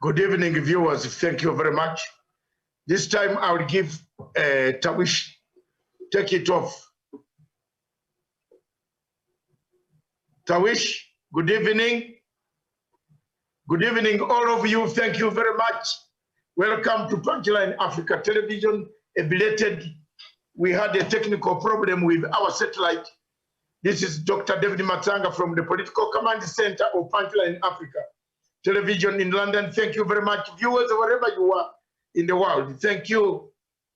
Good evening, viewers. Thank you very much. This time I will give Tawish. Take it off. Tawish, good evening. Good evening, all of you. Thank you very much. Welcome to Punchline Africa Television. A belated, we had a technical problem with our satellite. This is Dr. David Matanga from the Political Command Center of Punchline Africa Television in London. Thank you very much, viewers, wherever you are in the world. Thank you.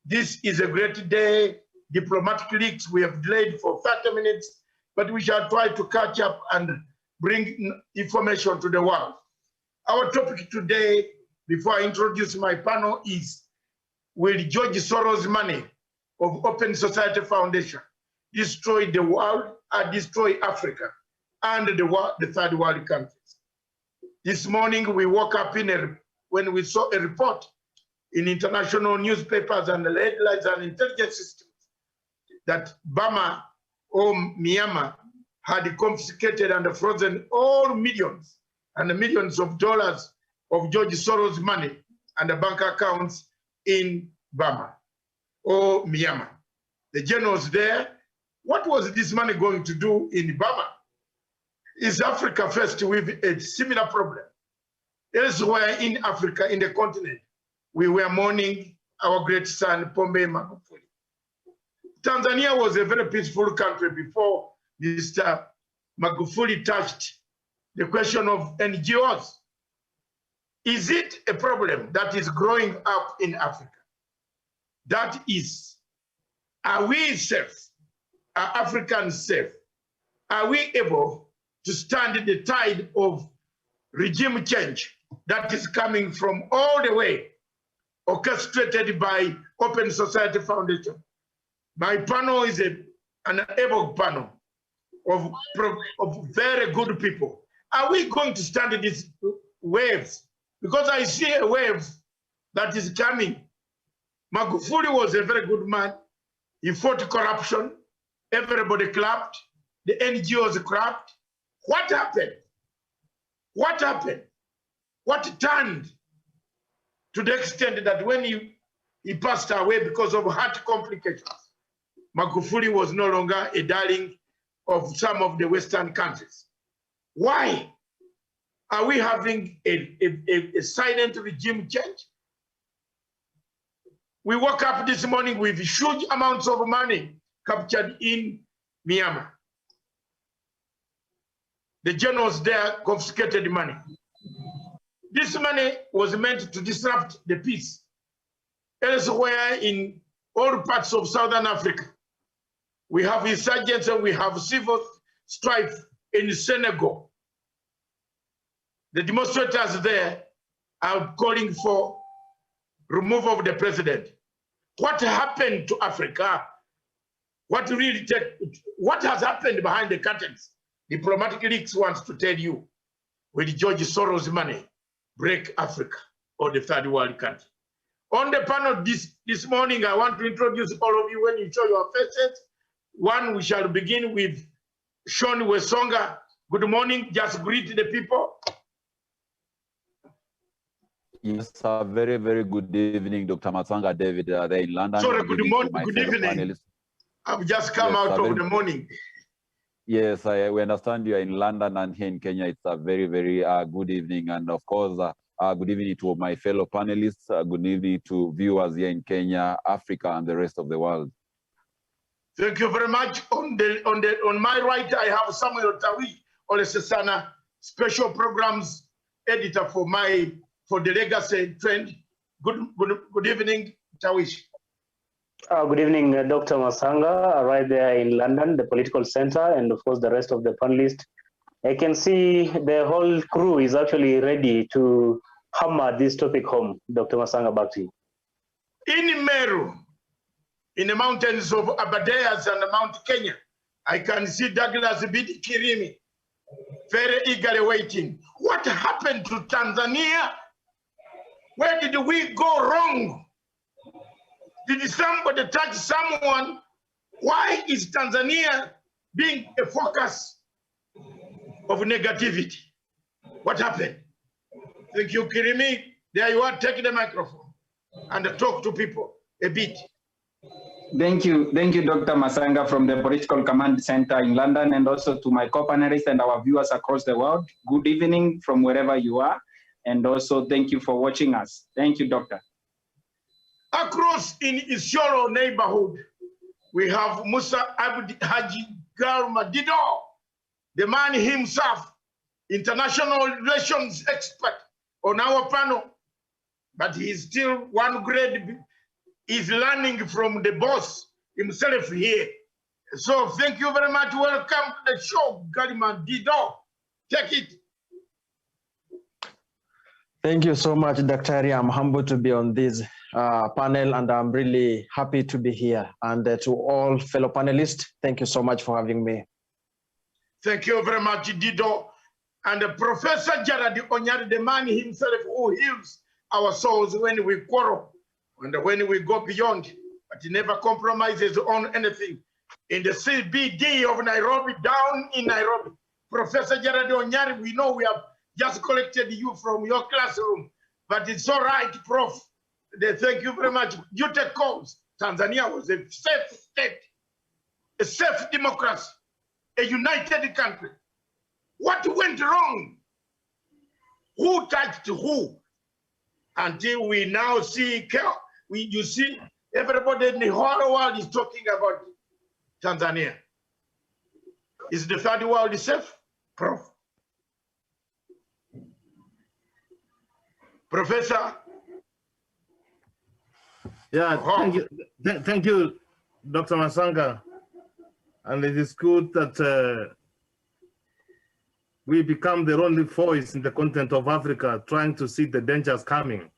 This is a great day. Diplomatic leaks we have delayed for 30 minutes, but we shall try to catch up and bring information to the world. Our topic today, before I introduce my panel, is will George Soros' money of Open Society Foundation destroy the world or destroy Africa and the third world countries? This morning we woke up when we saw a report in international newspapers and the headlines and intelligence systems that Burma or Myanmar had confiscated and frozen all millions and millions of dollars of George Soros' money and the bank accounts in Burma or Myanmar. The generals there, what was this money going to do in Burma? Is Africa faced with a similar problem? Elsewhere in Africa, in the continent, we were mourning our great son, Pombe Magufuli. Tanzania was a very peaceful country before Mr. Magufuli touched the question of NGOs. Is it a problem that is growing up in Africa? That is, are we safe? Are Africans safe? Are we able to stand the tide of regime change that is coming from all the way, orchestrated by Open Society Foundation? My panel is an able panel of very good people. Are we going to stand these waves? Because I see a wave that is coming. Magufuli was a very good man. He fought corruption. Everybody clapped. The NGOs clapped. What happened? What happened? What turned to the extent that when he passed away because of heart complications, Magufuli was no longer a darling of some of the Western countries? Why are we having a silent regime change? We woke up this morning with huge amounts of money captured in Myanmar. The generals there confiscated money. This money was meant to disrupt the peace. Elsewhere in all parts of Southern Africa, we have insurgents and we have civil strife in Senegal. The demonstrators there are calling for removal of the president. What happened to Africa? What has happened behind the curtains? Diplomatic leaks wants to tell you, will George Soros' money break Africa or the third world country? On the panel this morning, I want to introduce all of you when you show your faces. One, we shall begin with Sean Wesonga. Good morning, just greet the people. Yes, a very, very good evening, Dr. Matanga David, there in London. Sorry, good morning, good evening. Panelists. I've just come out of the morning. Yes, we understand you are in London and here in Kenya. It's a very, very good evening. And of course, good evening to my fellow panelists. Good evening to viewers here in Kenya, Africa, and the rest of the world. Thank you very much. On my right, I have Samuel Tawi Olesesana, special programs editor for the Legacy Trend. Good evening, Tawish. Good evening, Dr. Masanga, right there in London, the political center, and of course the rest of the panelists. I can see the whole crew is actually ready to hammer this topic home. Dr. Masanga, back to you. In Meru, in the mountains of Aberdares and Mount Kenya, I can see Douglas Bidi Kirimi very eagerly waiting. What happened to Tanzania? Where did we go wrong? Did somebody touch someone? Why is Tanzania being a focus of negativity? What happened? Thank you, Kirimi. There you are, take the microphone and talk to people a bit. Thank you, Dr. Masanga from the Political Command Center in London, and also to my co-panelists and our viewers across the world. Good evening from wherever you are, and also thank you for watching us. Thank you, Doctor. Across in Isiolo neighborhood, we have Musa Abdi Haji Garma Dido, the man himself, international relations expert on our panel, but he's still one grade. Is learning from the boss himself here. So thank you very much. Welcome to the show, Garima Dido. Take it. Thank you so much, Dr. Ari. I'm humbled to be on this panel, and I'm really happy to be here. And to all fellow panelists, thank you so much for having me. Thank you very much, Dido. And Professor Jared Onyari, the man himself who heals our souls when we quarrel and when we go beyond, but he never compromises on anything. In the CBD of Nairobi, down in Nairobi, Professor Jared Onyari, we know we have just collected you from your classroom, but it's all right, Prof. Thank you very much. You take calls. Tanzania was a safe state, a safe democracy, a united country. What went wrong? Who touched who? Until we now see chaos. You see, everybody in the whole world is talking about Tanzania. Is the third world safe, Prof? Professor? Yeah, thank you, Dr. Masanga. And it is good that we become the only voice in the continent of Africa trying to see the dangers coming.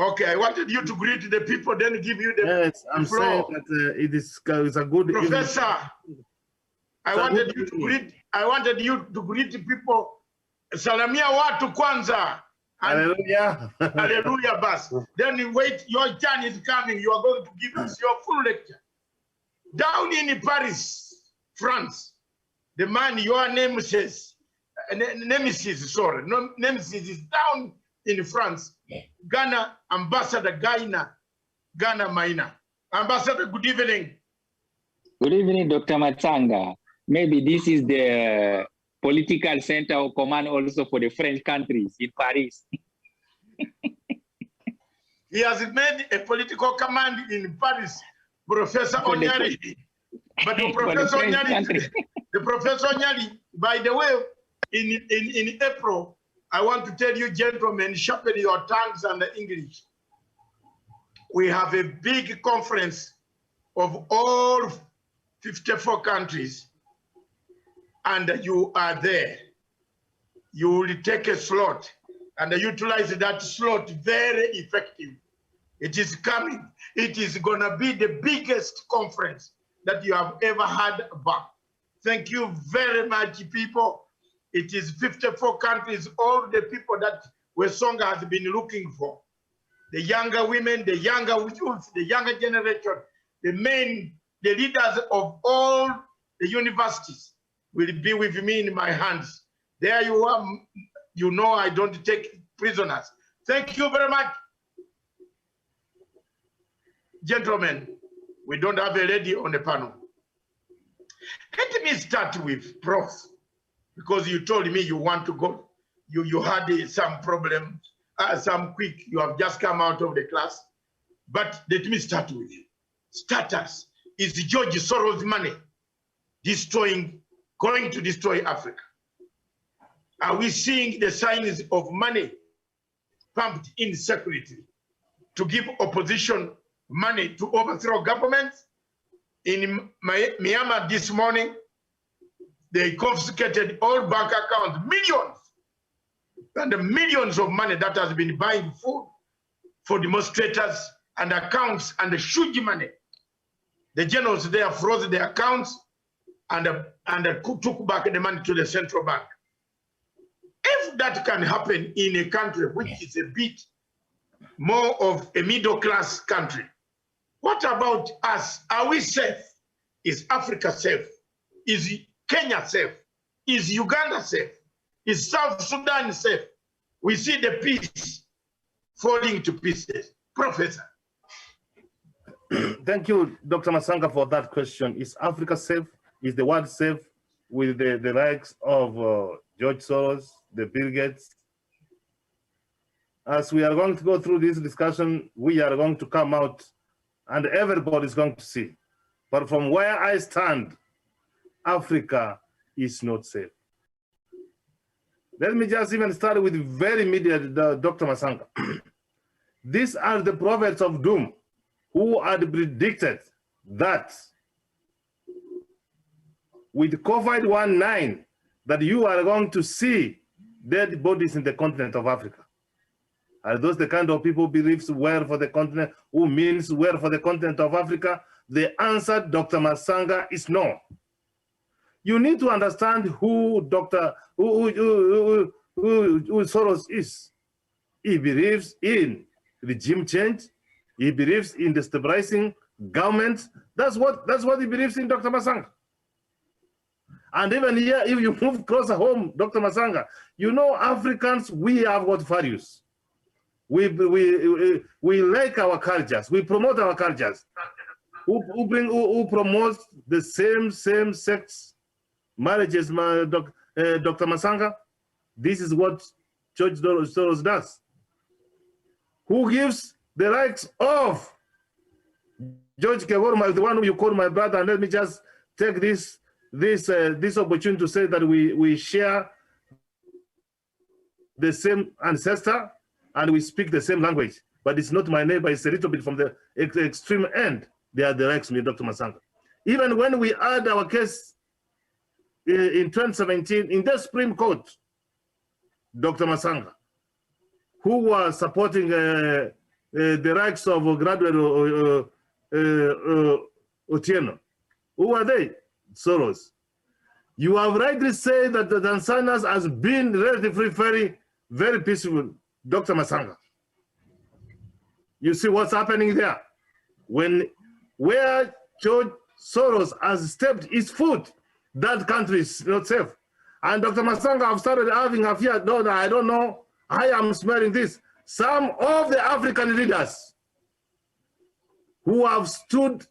Okay, I wanted you to greet the people, then give you the Yes, I'm floor. saying that it's a good Professor, evening. I wanted you to greet the people. Salamia watu kwanza. Hallelujah. Hallelujah, bas. Then you wait, your turn is coming. You are going to give us your full lecture. Down in Paris, France, the man your nemesis is down in France. Ghana Ambassador Ghana Maina. Ambassador, good evening. Good evening, Dr. Matsanga. Maybe this is the political center or command also for the French countries in Paris. He has made a political command in Paris, Professor Onyari. But the Professor Onyari, by the way, in April, I want to tell you, gentlemen, sharpen your tongues and the English. We have a big conference of all 54 countries, and you are there. You will take a slot and utilize that slot very effective. It is coming. It is going to be the biggest conference that you have ever had about. Thank you very much, people. It is 54 countries, all the people that Wesonga has been looking for. The younger women, the younger youth, the younger generation, the men, the leaders of all the universities will be with me in my hands. There you are. You know I don't take prisoners. Thank you very much. Gentlemen, we don't have a lady on the panel. Let me start with Prof, because you told me you want to go. You had some problem, some quick, you have just come out of the class. But let me start with you. Status is George Soros' money going to destroy Africa? Are we seeing the signs of money pumped in secretly to give opposition money to overthrow governments? In Myanmar this morning, they confiscated all bank accounts, millions, and the millions of money that has been buying food for demonstrators and accounts and the huge money. The generals there froze their accounts and took back the money to the central bank. If that can happen in a country which is a bit more of a middle-class country, what about us? Are we safe? Is Africa safe? Is Kenya safe? Is Uganda safe? Is South Sudan safe? We see the peace falling to pieces. Professor. Thank you, Dr. Masanga, for that question. Is Africa safe? Is the world safe with the likes of George Soros, the Bill Gates? As we are going to go through this discussion, we are going to come out and everybody is going to see. But from where I stand, Africa is not safe. Let me just even start with very immediate, Dr. Masanga. These are the prophets of doom who had predicted that with COVID-19 that you are going to see dead bodies in the continent of Africa. Are those the kind of people who believes well for the continent, who means well for the continent of Africa? The answer, Dr. Masanga, is no. You need to understand who Soros is. He believes in regime change. He believes in destabilizing governments. That's what he believes in, Dr. Masanga. And even here, if you move closer home, Dr. Masanga, you know, Africans, we have got values. We like our cultures. We promote our cultures. Who promotes the same sex marriages, Dr. Masanga? This is what George Soros does. Who gives the likes of George Kegorma, the one who you call my brother, and let me just take this opportunity to say that we share the same ancestor and we speak the same language, but it's not my neighbor. It's a little bit from the extreme end. They are the likes of me, Dr. Masanga. Even when we had our case in 2017 in the Supreme Court, Dr. Masanga, who was supporting the rights of graduate Otieno. Who are they? Soros. You have rightly said that the Tanzanians has been relatively very peaceful, Dr. Masanga. You see what's happening there? Where George Soros has stepped his foot, that country is not safe. And Dr. Masanga, I've started having a fear. No, I don't know. I am smelling this. Some of the African leaders who have stood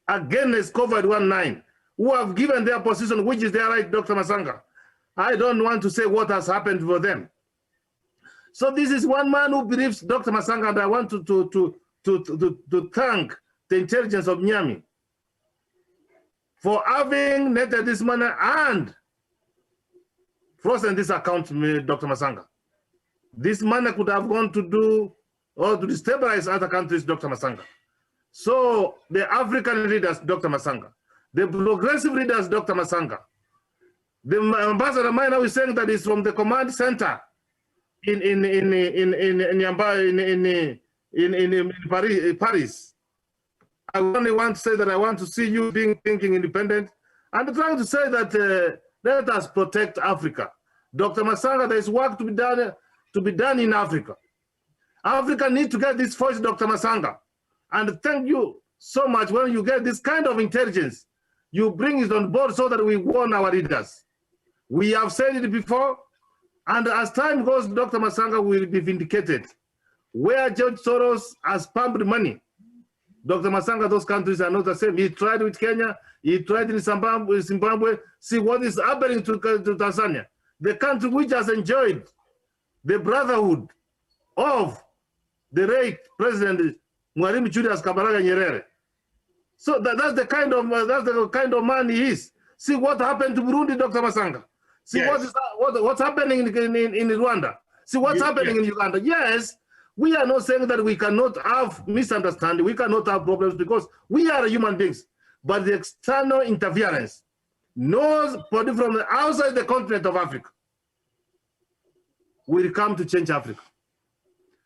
against COVID-19, who have given their position, which is their right, Dr. Masanga. I don't want to say what has happened for them. So this is one man who believes, Dr. Masanga, and I want to thank the intelligence of Nyami for having netted this money and frozen this account, Dr. Masanga. This money could have gone to do or to destabilize other countries, Dr. Masanga. So the African leaders, Dr. Masanga, the progressive leaders, Dr. Masanga, the ambassador Maina is saying that it's from the command center in Paris. I only want to say that I want to see you thinking independent and trying to say that let us protect Africa. Dr. Masanga, there is work to be done in Africa. Africa needs to get this voice, Dr. Masanga. And thank you so much. When you get this kind of intelligence, you bring it on board so that we warn our leaders. We have said it before, and as time goes, Dr. Masanga will be vindicated. Where George Soros has pumped money, Dr. Masanga, those countries are not the same. He tried with Kenya, he tried in Zimbabwe. See what is happening to Tanzania, the country which has enjoyed the brotherhood of the late President Mwalimu Julius Kambarage Nyerere. So that's the kind of man he is. See what happened to Burundi, Dr. Masanga. See yes. what's happening in Rwanda. See what's happening in Uganda. Yes, we are not saying that we cannot have misunderstanding. We cannot have problems because we are human beings. But the external interference, nobody from the outside the continent of Africa will come to change Africa.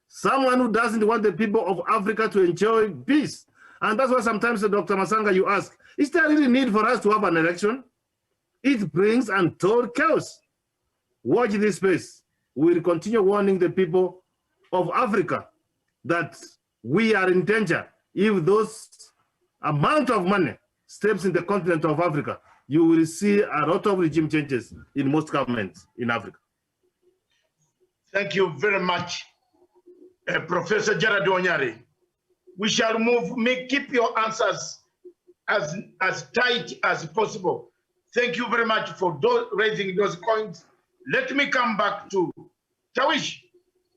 Someone who doesn't want the people of Africa to enjoy peace. And that's why sometimes, Dr. Masanga, you ask, is there really need for us to have an election? It brings untold chaos. Watch this space. We will continue warning the people of Africa that we are in danger. If those amount of money steps in the continent of Africa, you will see a lot of regime changes in most governments in Africa. Thank you very much. Professor Gerard Onyari. We shall move, keep your answers as tight as possible. Thank you very much for raising those points. Let me come back to Tawish.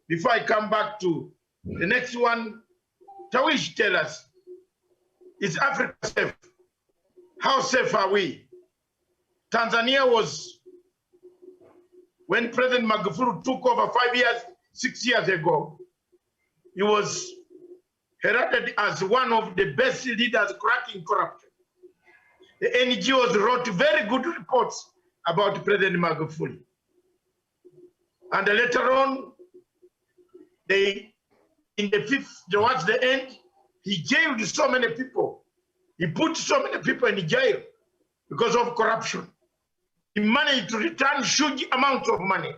Before I come back to the next one, Tawish, tell us, is Africa safe? How safe are we? Tanzania was, when President Magufuli took over 6 years ago, he was heralded as one of the best leaders cracking corruption. The NGOs wrote very good reports about President Magufuli. And later on, towards the end, he jailed so many people. He put so many people in jail because of corruption. He managed to return huge amounts of money.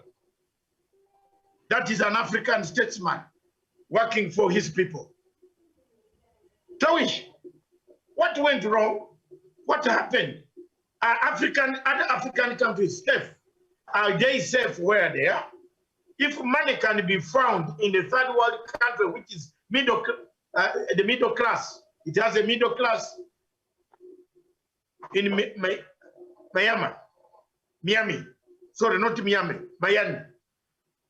That is an African statesman working for his people. Tawish, what went wrong? What happened? Are other African countries safe? Are they safe where they are? If money can be found in the third world country, which is the middle class, it has a middle class in Miami. Sorry, not Miami, Miami.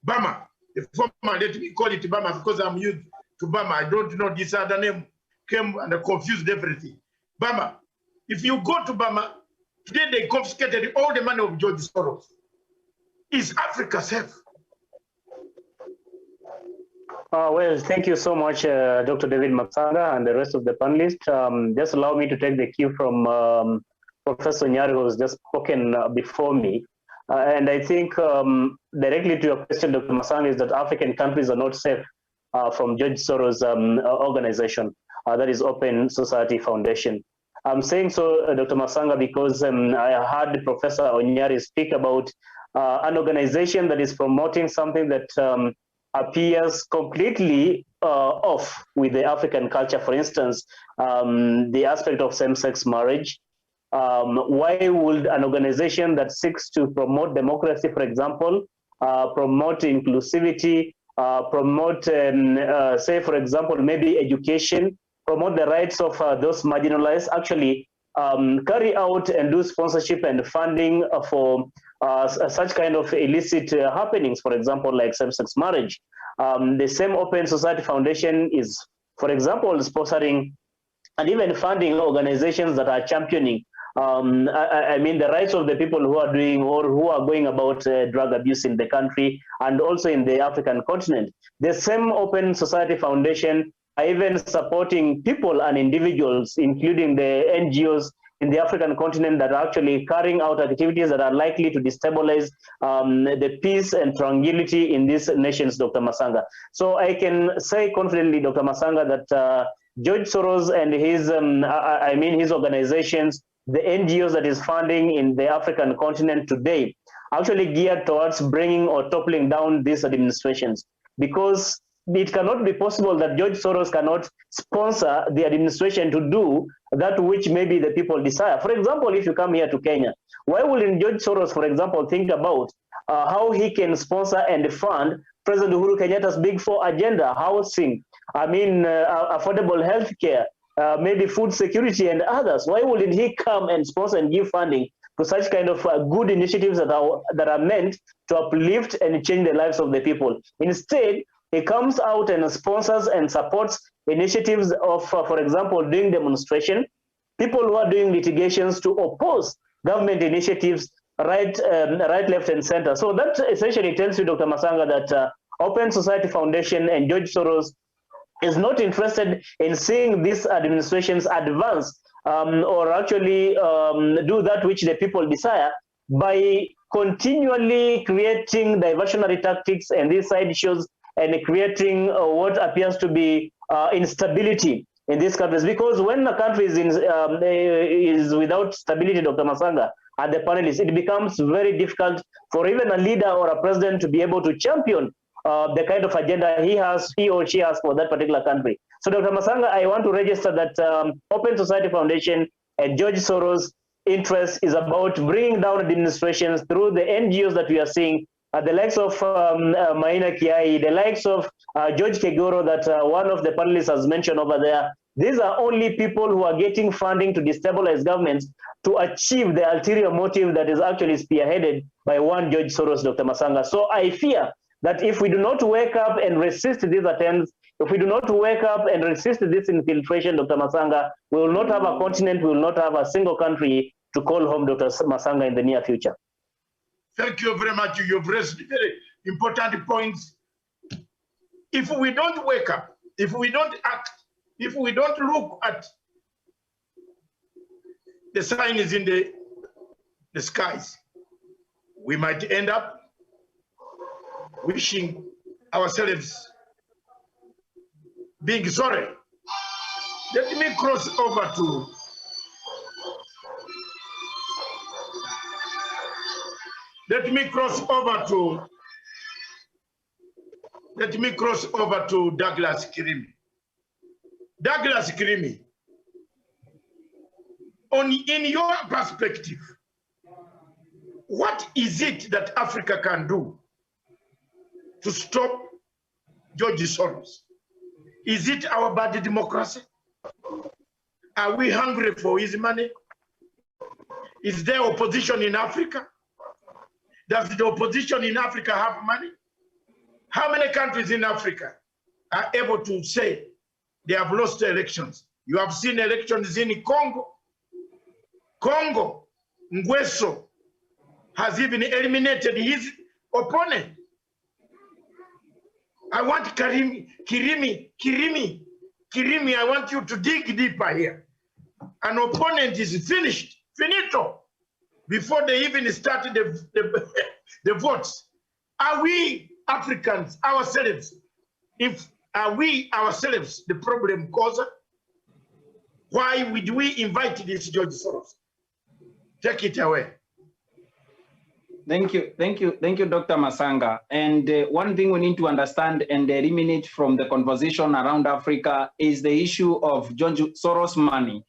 Bama. The former, let me call it Bama because I'm used to Bama. I don't know this other name, came and confused everything. Bama. If you go to Bama, today they confiscated all the money of George Soros. Is Africa safe? Well, thank you so much, Dr. David Masanga and the rest of the panelists. Just allow me to take the cue from Professor Nyari, who has just spoken before me. And I think directly to your question, Dr. Masanga, is that African countries are not safe from George Soros' organization, that is Open Society Foundation. I'm saying so, Dr. Masanga, because I heard Professor Onyari speak about an organization that is promoting something that appears completely off with the African culture. For instance, the aspect of same-sex marriage. Why would an organization that seeks to promote democracy, for example, promote inclusivity, promote, say, for example, maybe education, promote the rights of those marginalized, actually carry out and do sponsorship and funding for such kind of illicit happenings, for example, like same-sex marriage? The same Open Society Foundation is, for example, sponsoring and even funding organizations that are championing I mean, the rights of the people who are doing or who are going about drug abuse in the country and also in the African continent. The same Open Society Foundation are even supporting people and individuals, including the NGOs in the African continent, that are actually carrying out activities that are likely to destabilize the peace and tranquility in these nations, Dr. Masanga. So I can say confidently, Dr. Masanga, that George Soros and his, I mean his organizations, the NGOs that is funding in the African continent today, actually geared towards bringing or toppling down these administrations, because it cannot be possible that George Soros cannot sponsor the administration to do that which maybe the people desire. For example, if you come here to Kenya, why wouldn't George Soros, for example, think about how he can sponsor and fund President Uhuru Kenyatta's Big Four agenda, housing, I mean, affordable health care, maybe food security and others? Why wouldn't he come and sponsor and give funding to such kind of good initiatives that are meant to uplift and change the lives of the people? Instead, he comes out and sponsors and supports initiatives of, for example, doing demonstration, people who are doing litigations to oppose government initiatives, right, left, and center. So that essentially tells you, Dr. Masanga, that Open Society Foundation and George Soros is not interested in seeing these administrations advance or actually do that which the people desire by continually creating diversionary tactics and these side shows and creating what appears to be instability in these countries. Because when a country is without stability, Dr. Masanga, at the panelists, it becomes very difficult for even a leader or a president to be able to champion the kind of agenda he or she has for that particular country. So, Dr. Masanga, I want to register that Open Society Foundation and George Soros' interest is about bringing down administrations through the NGOs that we are seeing the likes of Maina Kiai, the likes of George Kegoro that one of the panelists has mentioned over there. These are only people who are getting funding to destabilize governments to achieve the ulterior motive that is actually spearheaded by one George Soros, Dr. Masanga. So I fear that if we do not wake up and resist these attempts, if we do not wake up and resist this infiltration, Dr. Masanga, we will not have a continent, we will not have a single country to call home, Dr. Masanga, in the near future. Thank you very much. You've raised very important points. If we don't wake up, if we don't act, if we don't look at the signs in the skies, we might end up wishing ourselves being sorry. Let me cross over to Douglas Kirimi. Douglas Kirimi, in your perspective, what is it that Africa can do to stop George Soros? Is it our bad democracy? Are we hungry for his money? Is there opposition in Africa? Does the opposition in Africa have money? How many countries in Africa are able to say they have lost elections? You have seen elections in Congo. Nguesso has even eliminated his opponent. I want Kirimi, I want you to dig deeper here. An opponent is finished, finito, before they even started the votes. Are we Africans ourselves, are we ourselves the problem causer? Why would we invite this George Soros? Take it away. Thank you, Dr. Masanga. And one thing we need to understand and eliminate from the conversation around Africa is the issue of George Soros money.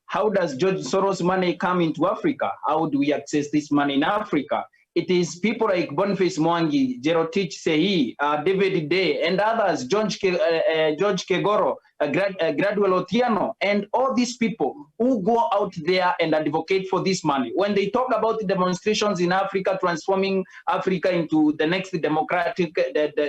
How does George Soros money come into Africa? How do we access this money in Africa? It is people like Boniface Mwangi, Jerotich Sehi, David Day, and others, George Kegoro, Gradual Otieno, and all these people who go out there and advocate for this money. When they talk about the demonstrations in Africa, transforming Africa into the next democratic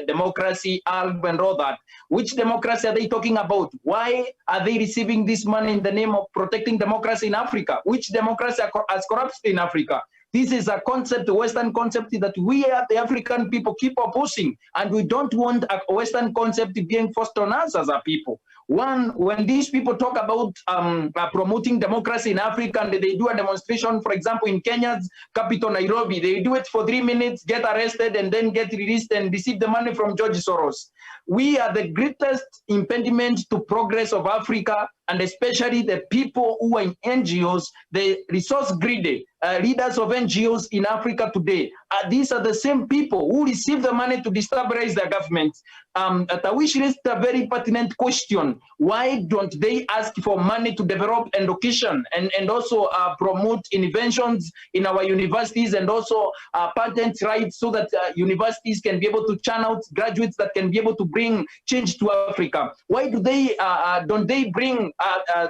democracy, and all that, which democracy are they talking about? Why are they receiving this money in the name of protecting democracy in Africa? Which democracy has corrupted in Africa? This is a concept, a Western concept that we are the African people keep opposing, and we don't want a Western concept being forced on us as a people. When these people talk about promoting democracy in Africa and they do a demonstration, for example, in Kenya's capital, Nairobi, they do it for 3 minutes, get arrested, and then get released and receive the money from George Soros. We are the greatest impediment to progress of Africa, and especially the people who are in NGOs, the resource greedy leaders of NGOs in Africa today. These are the same people who receive the money to destabilize the government. I wish raised a very pertinent question. Why don't they ask for money to develop education and also promote inventions in our universities and also patent rights so that universities can be able to churn out graduates that can be able to bring change to Africa? Why do they don't they bring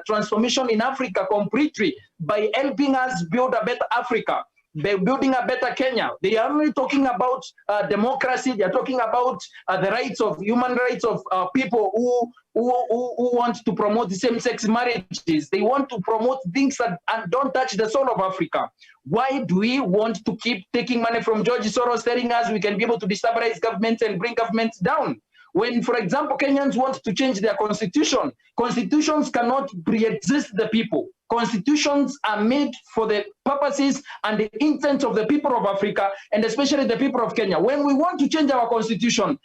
transformation in Africa completely by helping us build a better Africa? They're building a better Kenya. They are only talking about democracy. They are talking about the rights of human rights of people who want to promote same-sex marriages. They want to promote things that don't touch the soul of Africa. Why do we want to keep taking money from George Soros, telling us we can be able to destabilize governments and bring governments down? When, for example, Kenyans want to change their constitution, constitutions cannot pre-exist the people. Constitutions are made for the purposes and the intent of the people of Africa, and especially the people of Kenya. When we want to change our constitution,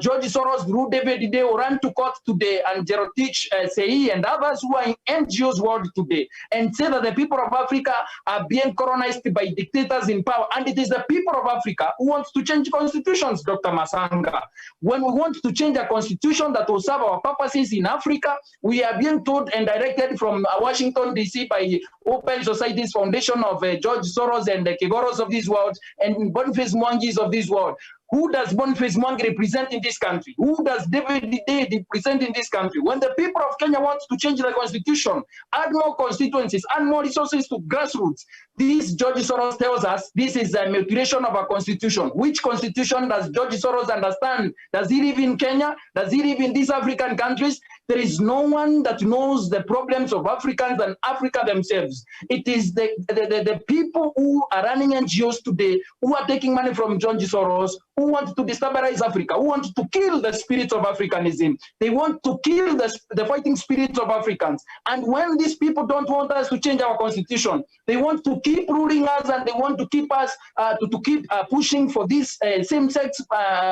George Soros, Drew David Day, ran to court today, and Jerotich Sehi and others who are in NGOs world today, and say that the people of Africa are being colonized by dictators in power. And it is the people of Africa who want to change constitutions, Dr. Masanga. When we want to change a constitution that will serve our purposes in Africa, we are being told and directed from Washington, D.C. by Open Societies Foundation of George Soros and the Kegoros of this world and Boniface Mwangis of this world. Who does Boniface Mwangi represent in this country? Who does David Day represent in this country? When the people of Kenya want to change the constitution, add more constituencies, add more resources to grassroots, this George Soros tells us this is a mutilation of our constitution. Which constitution does George Soros understand? Does he live in Kenya? Does he live in these African countries? There is no one that knows the problems of Africans and Africa themselves. It is the people who are running NGOs today, who are taking money from George Soros, who want to destabilize Africa, who want to kill the spirit of Africanism. They want to kill the fighting spirit of Africans. And when these people don't want us to change our constitution, they want to keep ruling us and they want to keep us, to keep pushing for these same-sex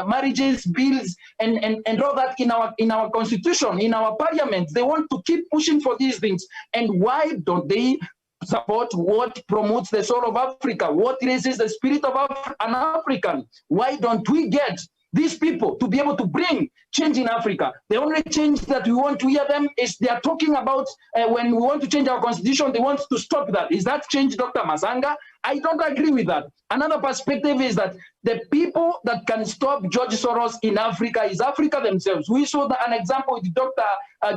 marriages, bills, and all that in our constitution, in our parliament. They want to keep pushing for these things. And why don't they support what promotes the soul of Africa, what raises the spirit of an African? Why don't we get these people to be able to bring change in Africa? The only change that we want to hear them is they are talking about when we want to change our constitution, they want to stop that. Is that change, Dr. Masanga? I don't agree with that. Another perspective is that the people that can stop George Soros in Africa is Africa themselves. We saw an example with Dr.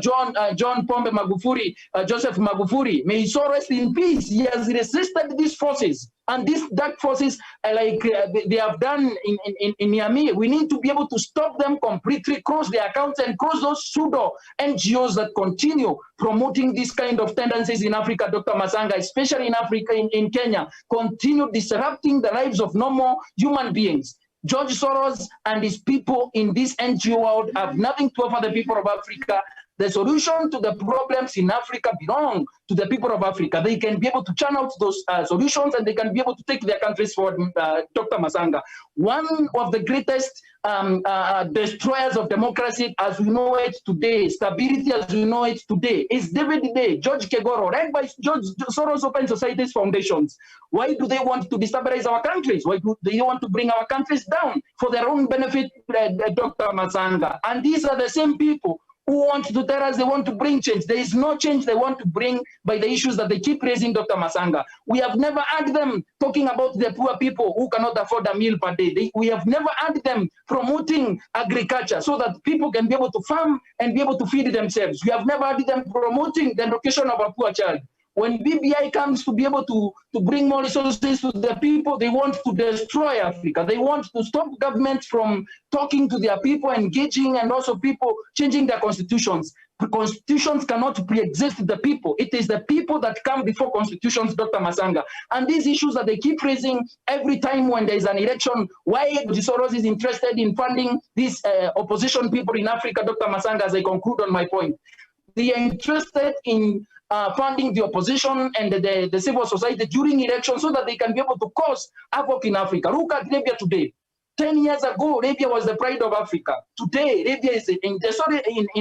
John Pombe Magufuli, Joseph Magufuli. May he so rest in peace. He has resisted these forces. And these dark forces, they have done in Niamey, we need to be able to stop them completely, close their accounts, and close those pseudo NGOs that continue promoting these kind of tendencies in Africa, Dr. Masanga, especially in Africa, in Kenya, continue disrupting the lives of normal human beings. George Soros and his people in this NGO world have nothing to offer the people of Africa. The solution to the problems in Africa belong to the people of Africa. They can be able to churn out those solutions and they can be able to take their countries forward, Dr. Masanga. One of the greatest destroyers of democracy as we know it today, stability as we know it today, is David Day, George Kegoro, led by George Soros Open Societies Foundations. Why do they want to destabilize our countries? Why do they want to bring our countries down for their own benefit, Dr. Masanga? And these are the same people who want to tell us they want to bring change. There is no change they want to bring by the issues that they keep raising, Dr. Masanga. We have never had them talking about the poor people who cannot afford a meal per day. We have never had them promoting agriculture so that people can be able to farm and be able to feed themselves. We have never had them promoting the education of a poor child. When BBI comes to be able to bring more resources to the people, they want to destroy Africa. They want to stop governments from talking to their people, engaging, and also people changing their constitutions. Constitutions cannot pre-exist the people. It is the people that come before constitutions, Dr. Masanga. And these issues that they keep raising every time when there is an election, why Soros is interested in funding these opposition people in Africa, Dr. Masanga, as I conclude on my point. They are interested in funding the opposition and the civil society during elections so that they can be able to cause havoc in Africa. Look at Libya today. 10 years ago, Libya was the pride of Africa. Today, Libya is in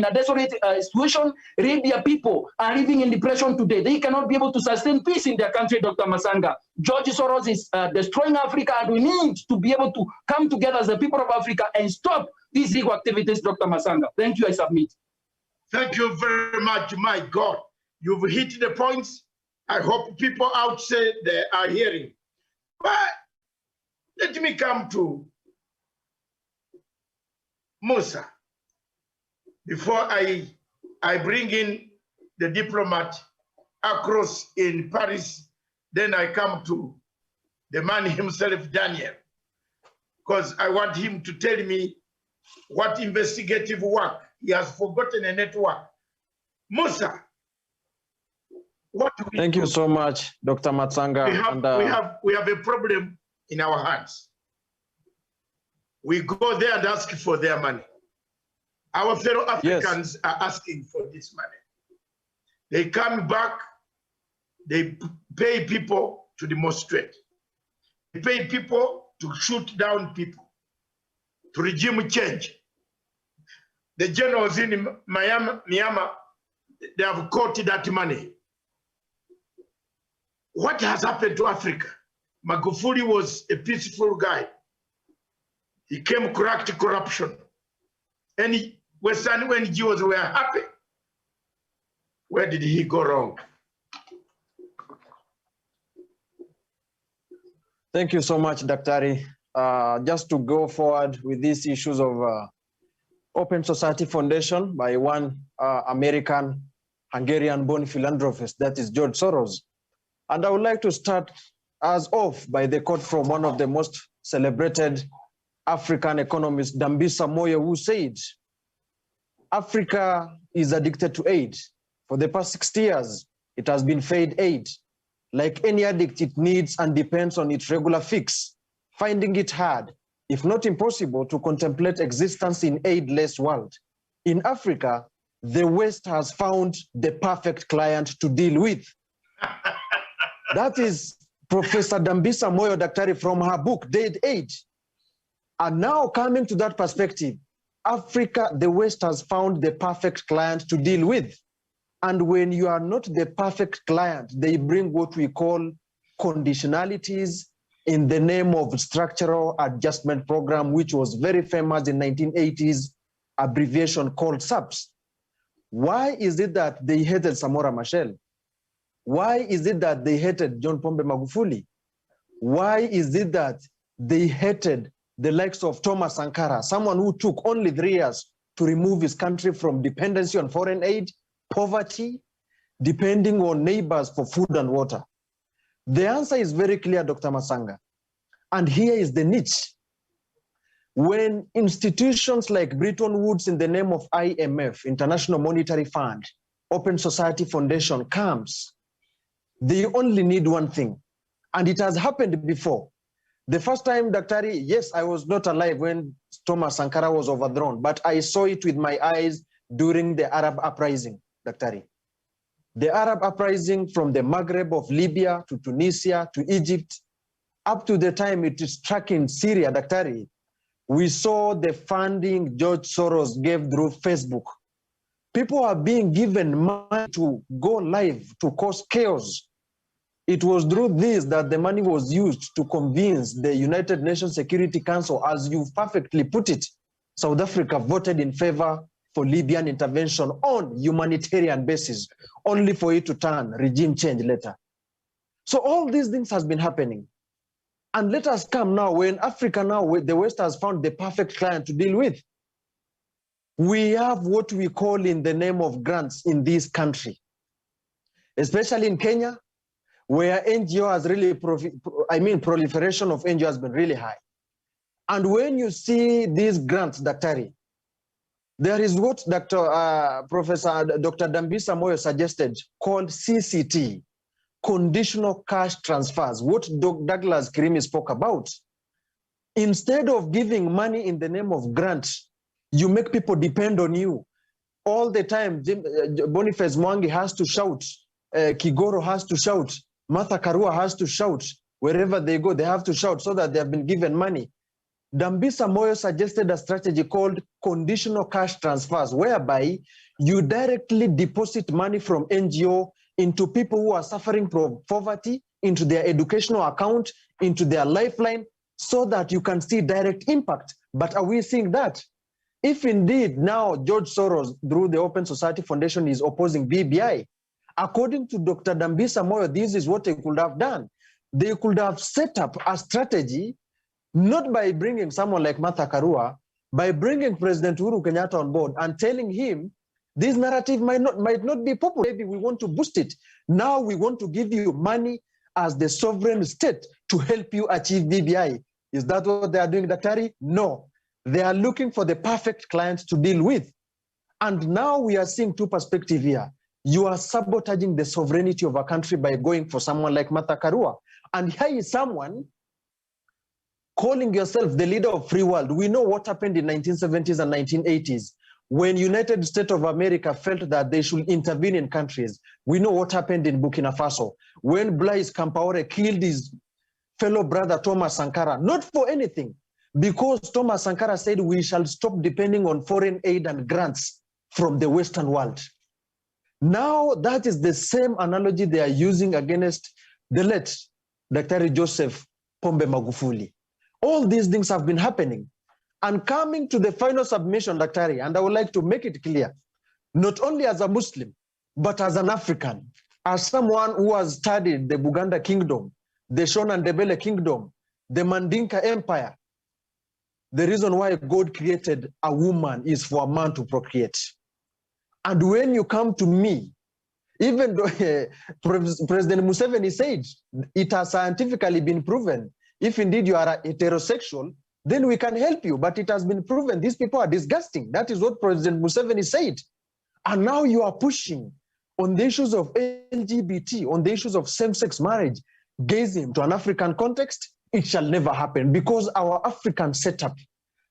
a desolate situation. Libya people are living in depression today. They cannot be able to sustain peace in their country, Dr. Masanga. George Soros is destroying Africa, and we need to be able to come together as the people of Africa and stop these illegal activities, Dr. Masanga. Thank you, I submit. Thank you very much, my God. You've hit the points. I hope people outside there are hearing. But let me come to Musa before I bring in the diplomat across in Paris. Then I come to the man himself, Daniel, because I want him to tell me what investigative work. He has forgotten a network. Musa, what do we Thank do? you so much, Dr. Matsanga. We have a problem in our hands. We go there and ask for their money. Our fellow Africans are asking for this money. They come back, they pay people to demonstrate. They pay people to shoot down people, to regime change. The generals in Myanmar, they have caught that money. What has happened to Africa? Magufuli was a peaceful guy. He came cracked corruption. And Western NGOs were happy. Where did he go wrong? Thank you so much, Daktari. Just to go forward with these issues of Open Society Foundation by one American Hungarian-born philanthropist, that is George Soros. And I would like to start as off by the quote from one of the most celebrated African economists, Dambisa Moyo, who said, Africa is addicted to aid. For the past 60 years, it has been fed aid. Like any addict, it needs and depends on its regular fix, finding it hard, if not impossible, to contemplate existence in aidless world. In Africa, the West has found the perfect client to deal with. That is Professor Dambisa Moyo Daktari from her book, Dead Aid. And now coming to that perspective, Africa, the West has found the perfect client to deal with. And when you are not the perfect client, they bring what we call conditionalities in the name of structural adjustment program, which was very famous in 1980s, abbreviation called SAPS. Why is it that they hated Samora Machel? Why is it that they hated John Pombe Magufuli? Why is it that they hated the likes of Thomas Sankara, someone who took only 3 years to remove his country from dependency on foreign aid, poverty, depending on neighbors for food and water? The answer is very clear, Dr. Masanga. And here is the niche. When institutions like Bretton Woods in the name of IMF, International Monetary Fund, Open Society Foundation comes, they only need one thing. And it has happened before. The first time, Daktari, yes, I was not alive when Thomas Sankara was overthrown, but I saw it with my eyes during the Arab uprising, Daktari. The Arab uprising from the Maghreb of Libya to Tunisia to Egypt, up to the time it struck in Syria, Daktari, we saw the funding George Soros gave through Facebook. People are being given money to go live, to cause chaos. It was through this that the money was used to convince the United Nations Security Council, as you perfectly put it. South Africa voted in favor for Libyan intervention on humanitarian basis, only for it to turn regime change later. So all these things has been happening. And let us come now, when Africa now, the West has found the perfect client to deal with. We have what we call in the name of grants in this country, especially in Kenya, where NGO has really, proliferation of NGO has been really high. And when you see these grants, Daktari, there is what Professor Dr. Dambisa Moyo suggested called CCT, conditional cash transfers, what Douglas Kirimi spoke about. Instead of giving money in the name of grants, you make people depend on you. All the time, Boniface Mwangi has to shout, Kigoro has to shout, Martha Karua has to shout. Wherever they go, they have to shout so that they have been given money. Dambisa Moyo suggested a strategy called conditional cash transfers, whereby you directly deposit money from NGO into people who are suffering from poverty, into their educational account, into their lifeline, so that you can see direct impact. But are we seeing that? If indeed now George Soros, through the Open Society Foundation, is opposing BBI, according to Dr. Dambisa Moyo, this is what they could have done. They could have set up a strategy, not by bringing someone like Martha Karua, by bringing President Uhuru Kenyatta on board and telling him, this narrative might not be popular. Maybe we want to boost it. Now we want to give you money as the sovereign state to help you achieve BBI. Is that what they are doing, Daktari? No. They are looking for the perfect client to deal with. And now we are seeing two perspectives here. You are sabotaging the sovereignty of a country by going for someone like Martha Karua. And here is someone calling yourself the leader of free world. We know what happened in 1970s and 1980s. When United States of America felt that they should intervene in countries. We know what happened in Burkina Faso. When Blaise Compaoré killed his fellow brother Thomas Sankara, not for anything, because Thomas Sankara said we shall stop depending on foreign aid and grants from the Western world. Now that is the same analogy they are using against the late Dr. Joseph Pombe Magufuli. All these things have been happening. And coming to the final submission, Daktari, and I would like to make it clear, not only as a Muslim, but as an African, as someone who has studied the Buganda Kingdom, the Shona and Ndebele Kingdom, the Mandinka Empire, the reason why God created a woman is for a man to procreate. And when you come to me, even though President Museveni said it has scientifically been proven, if indeed you are heterosexual, then we can help you. But it has been proven these people are disgusting. That is what President Museveni said. And now you are pushing on the issues of LGBT, on the issues of same-sex marriage, gazing to an African context. It shall never happen because our African setup.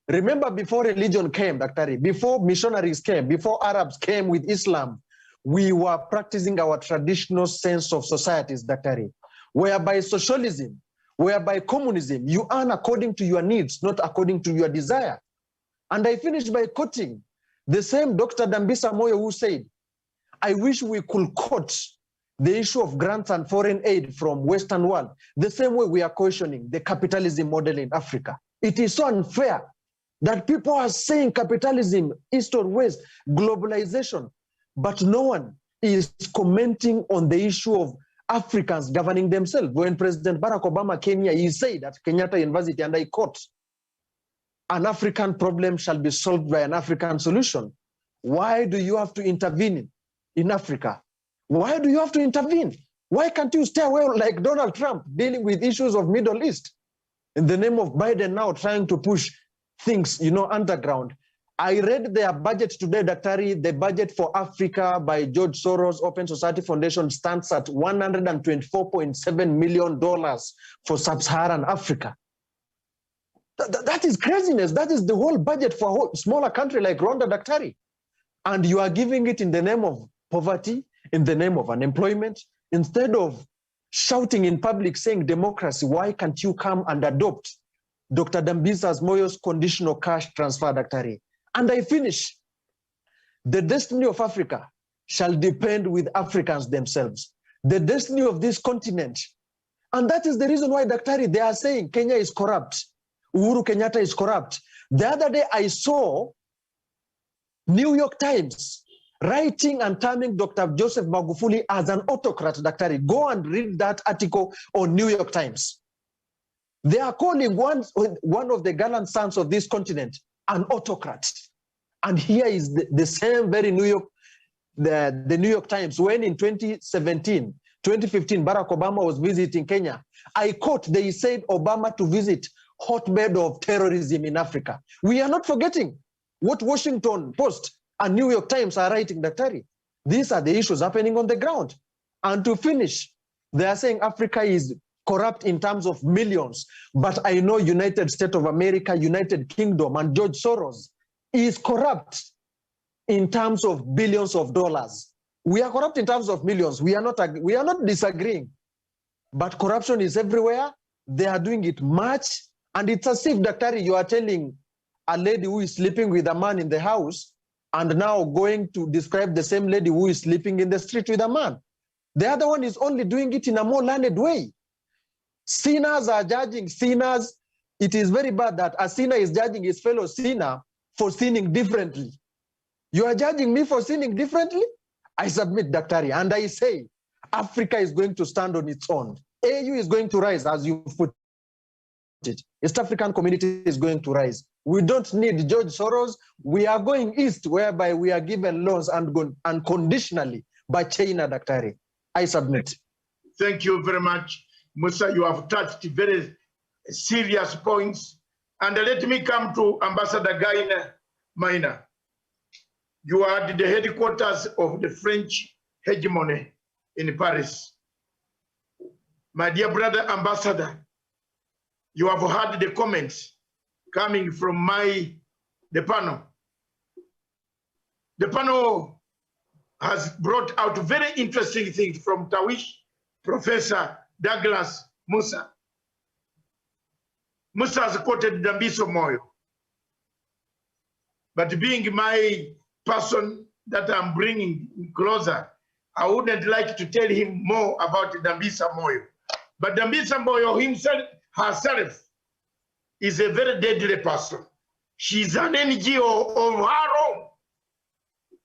Remember, before religion came, Dr. Before missionaries came, before Arabs came with Islam, we were practicing our traditional sense of societies, Dr. Whereby socialism, whereby communism, you earn according to your needs, not according to your desire. And I finish by quoting the same Dr. Dambisa Moyo who said, I wish we could quote the issue of grants and foreign aid from Western world, the same way we are questioning the capitalism model in Africa. It is so unfair that people are saying capitalism, east or west, globalization, but no one is commenting on the issue of Africans governing themselves. When President Barack Obama came here, he said at Kenyatta University, and I quote, an African problem shall be solved by an African solution. Why do you have to intervene in Africa? Why do you have to intervene? Why can't you stay away like Donald Trump dealing with issues of Middle East? In the name of Biden now trying to push things, underground. I read their budget today, Daktari. The budget for Africa by George Soros Open Society Foundation stands at $124.7 million for sub-Saharan Africa. That is craziness. That is the whole budget for a smaller country like Rwanda, Daktari. And you are giving it in the name of poverty, in the name of unemployment, instead of shouting in public saying democracy. Why can't you come and adopt Dr. Dambisa Moyo's conditional cash transfer, Daktari? And I finish. The destiny of Africa shall depend with Africans themselves. The destiny of this continent. And that is the reason why, Daktari, they are saying Kenya is corrupt. Uhuru Kenyatta is corrupt. The other day I saw New York Times writing and terming Dr. Joseph Magufuli as an autocrat, Daktari. Go and read that article on New York Times. They are calling one of the gallant sons of this continent an autocrat. And here is the same very New York, the New York Times, when in 2015, Barack Obama was visiting Kenya. I quote, they said Obama to visit hotbed of terrorism in Africa. We are not forgetting what Washington Post and New York Times are writing, Daktari. These are the issues happening on the ground. And to finish, they are saying Africa is corrupt in terms of millions. But I know United States of America, United Kingdom, and George Soros is corrupt in terms of billions of dollars. We are corrupt in terms of millions. We are not disagreeing. But corruption is everywhere. They are doing it much. And it's as if, Daktari, you are telling a lady who is sleeping with a man in the house and now going to describe the same lady who is sleeping in the street with a man. The other one is only doing it in a more learned way. Sinners are judging sinners. It is very bad that a sinner is judging his fellow sinner for sinning differently. You are judging me for sinning differently? I submit, Daktari, and I say Africa is going to stand on its own. AU is going to rise, as you put it. East African community is going to rise. We don't need George Soros. We are going east, whereby we are given loans unconditionally by China, Daktari. I submit. Thank you very much, Musa. You have touched very serious points. And let me come to Ambassador Gaina Maina. You are at the headquarters of the French hegemony in Paris. My dear brother Ambassador, you have heard the comments coming from the panel. The panel has brought out very interesting things from Tawish, Professor Douglas Musa. Musa has quoted Dambisa Moyo. But being my person that I'm bringing closer, I wouldn't like to tell him more about Dambisa Moyo. But Dambisa Moyo herself is a very deadly person. She's an NGO of her own.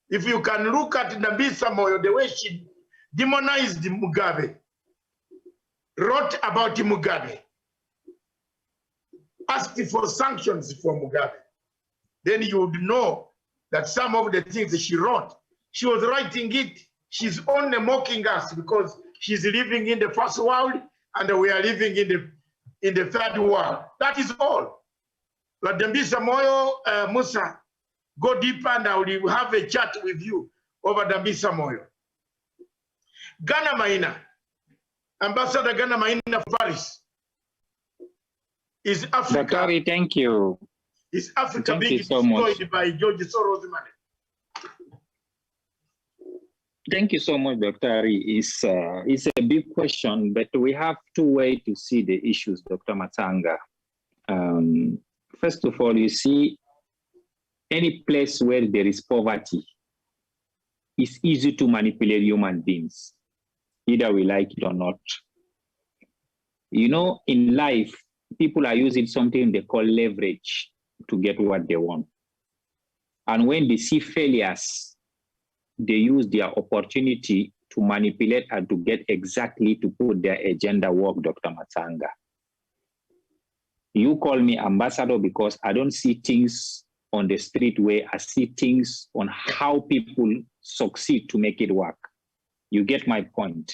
If you can look at Dambisa Moyo, the way she demonized Mugabe, wrote about Mugabe, asked for sanctions for Mugabe, then you would know that some of the things that she wrote, she was writing it. She's only mocking us because she's living in the first world and we are living in the third world. That is all. But Dambisa Moyo, Musa, go deeper and I will have a chat with you over Dambisa Moyo. Ghana Maina, Ambassador Ghana Maina of Paris, is Africa. Dr. Thank you. Is Africa Thank being you so much. destroyed by George Soros' money? Thank you so much, Dr. It's a big question, but we have two ways to see the issues, Dr. Matanga. First of all, you see, any place where there is poverty, it's easy to manipulate human beings, either we like it or not. You know, in life, people are using something they call leverage to get what they want. And when they see failures, they use their opportunity to manipulate and to get exactly to put their agenda work, Dr. Matanga. You call me ambassador because I don't see things on the street where I see things on how people succeed to make it work. You get my point.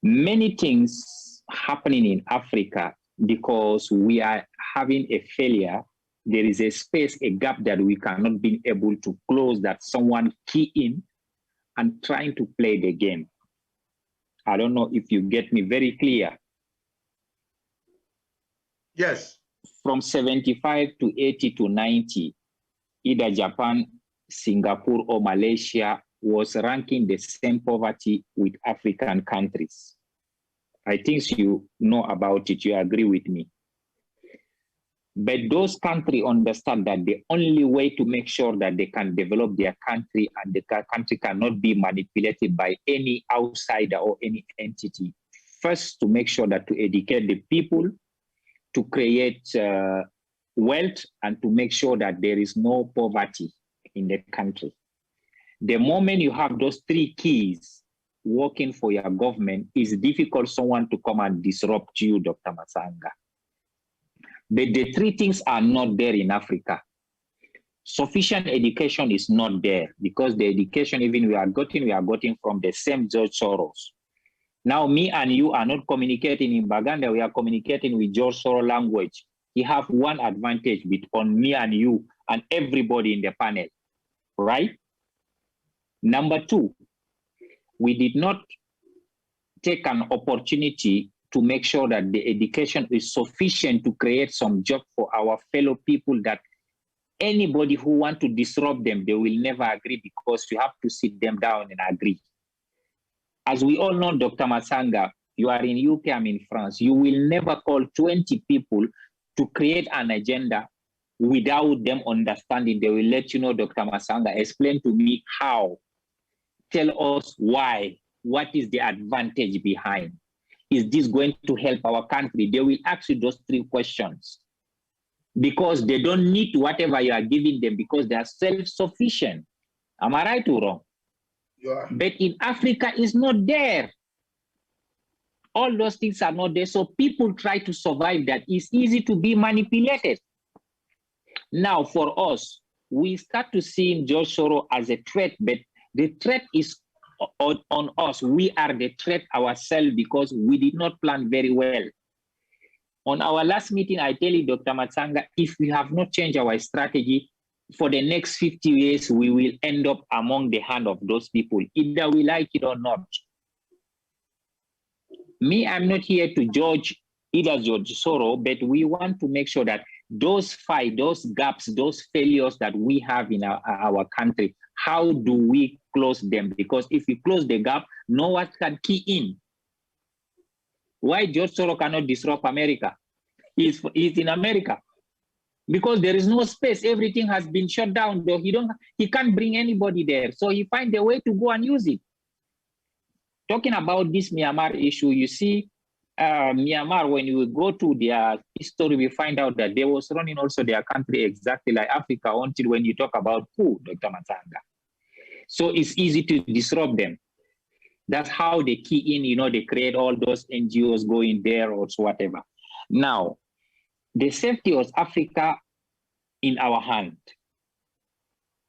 Many things happening in Africa because we are having a failure. There is a space, a gap that we cannot be able to close, that someone key in and trying to play the game. I don't know if you get me very clear. Yes. From 75 to 80 to 90, either Japan, Singapore, or Malaysia was ranking the same poverty with African countries. I think you know about it, you agree with me. But those countries understand that the only way to make sure that they can develop their country and the country cannot be manipulated by any outsider or any entity, first to make sure that to educate the people, to create wealth, and to make sure that there is no poverty in the country. The moment you have those three keys working for your government, it's difficult someone to come and disrupt you, Dr. Masanga. But the three things are not there in Africa. Sufficient education is not there because the education even we are getting from the same George Soros. Now me and you are not communicating in Baganda, we are communicating with George Soros language. He have one advantage on me and you and everybody in the panel, right? Number two, we did not take an opportunity to make sure that the education is sufficient to create some job for our fellow people, that anybody who want to disrupt them, they will never agree because you have to sit them down and agree. As we all know, Dr. Masanga, you are in UK, I'm in France. You will never call 20 people to create an agenda without them understanding. They will let you know, Dr. Masanga, explain to me how. Tell us why. What is the advantage behind? Is this going to help our country? They will ask you those three questions because they don't need whatever you are giving them because they are self-sufficient. Am I right or wrong? Yeah. But in Africa, it's not there. All those things are not there. So people try to survive that. It's easy to be manipulated. Now, for us, we start to see George Soros as a threat, but the threat is on us. We are the threat ourselves because we did not plan very well. On our last meeting, I tell you, Dr. Matsanga, if we have not changed our strategy, for the next 50 years, we will end up among the hand of those people, either we like it or not. Me, I'm not here to judge either George Soros, but we want to make sure that those fights, those gaps, those failures that we have in our country, how do we close them? Because if we close the gap, no one can key in. Why George Soros cannot disrupt America? He's in America. Because there is no space, everything has been shut down. Though he can't bring anybody there. So he finds a way to go and use it. Talking about this Myanmar issue, you see, Myanmar, when you go to their history, we find out that they was running also their country exactly like Africa until when you talk about who, Dr. Matanga. So it's easy to disrupt them. That's how they key in, they create all those NGOs going there or whatever. Now, 2 years ago, when we started, we started to see that the government, the President Salva Kiir, was trying to use the Myanmar issue as a tool to make sure that he can the safety of Africa in our hand.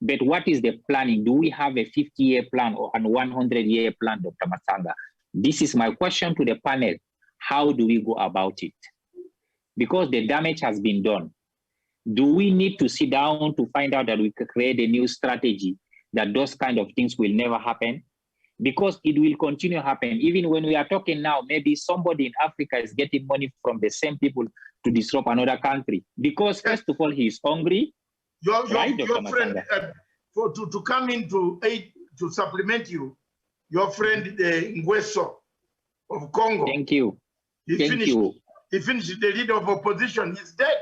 But what is the planning? Do we have a 50-year plan or a 100-year plan, Dr. Masanga? This is my question to the panel. How do we go about it? Because the damage has been done. Do we need to sit down to find out that we can create a new strategy that those kind of things will never happen? Because it will continue to happen. Even when we are talking now, maybe somebody in Africa is getting money from the same people to disrupt another country. Because first of all, he is hungry. Your Right, Dr. friend, to come in to aid, to supplement you, your friend Ngweso of Congo. Thank you. He finished the leader of opposition. He's dead.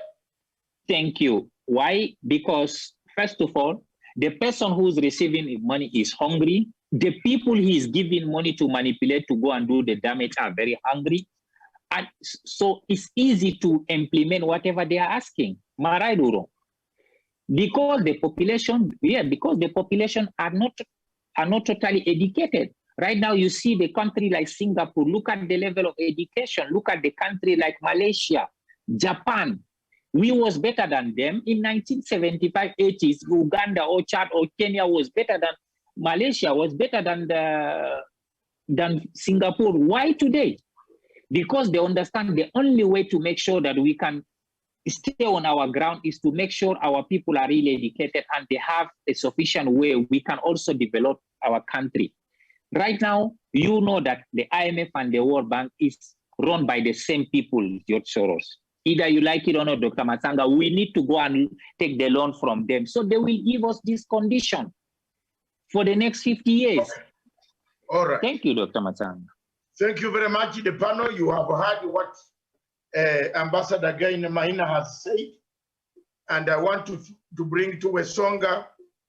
Thank you. Why? Because first of all, the person who's receiving money is hungry. The people he is giving money to manipulate to go and do the damage are very hungry. And so it's easy to implement whatever they are asking. Maraiduro. Because the population, because the population are not totally educated. Right now, you see the country like Singapore, look at the level of education. Look at the country like Malaysia, Japan. We was better than them in 1975, 80s. Uganda or Chad or Kenya was better than Malaysia, was better than Singapore. Why today? Because they understand the only way to make sure that we can stay on our ground is to make sure our people are really educated and they have a sufficient way we can also develop our country. Right now, you know that the IMF and the World Bank is run by the same people, George Soros. Either you like it or not, Dr. Masanga, we need to go and take the loan from them. So they will give us this condition for the next 50 years. All right. Thank you, Dr. Masanga. Thank you very much, the panel. You have heard what Ambassador Gaina Maina has said. And I want to bring to Wesonga.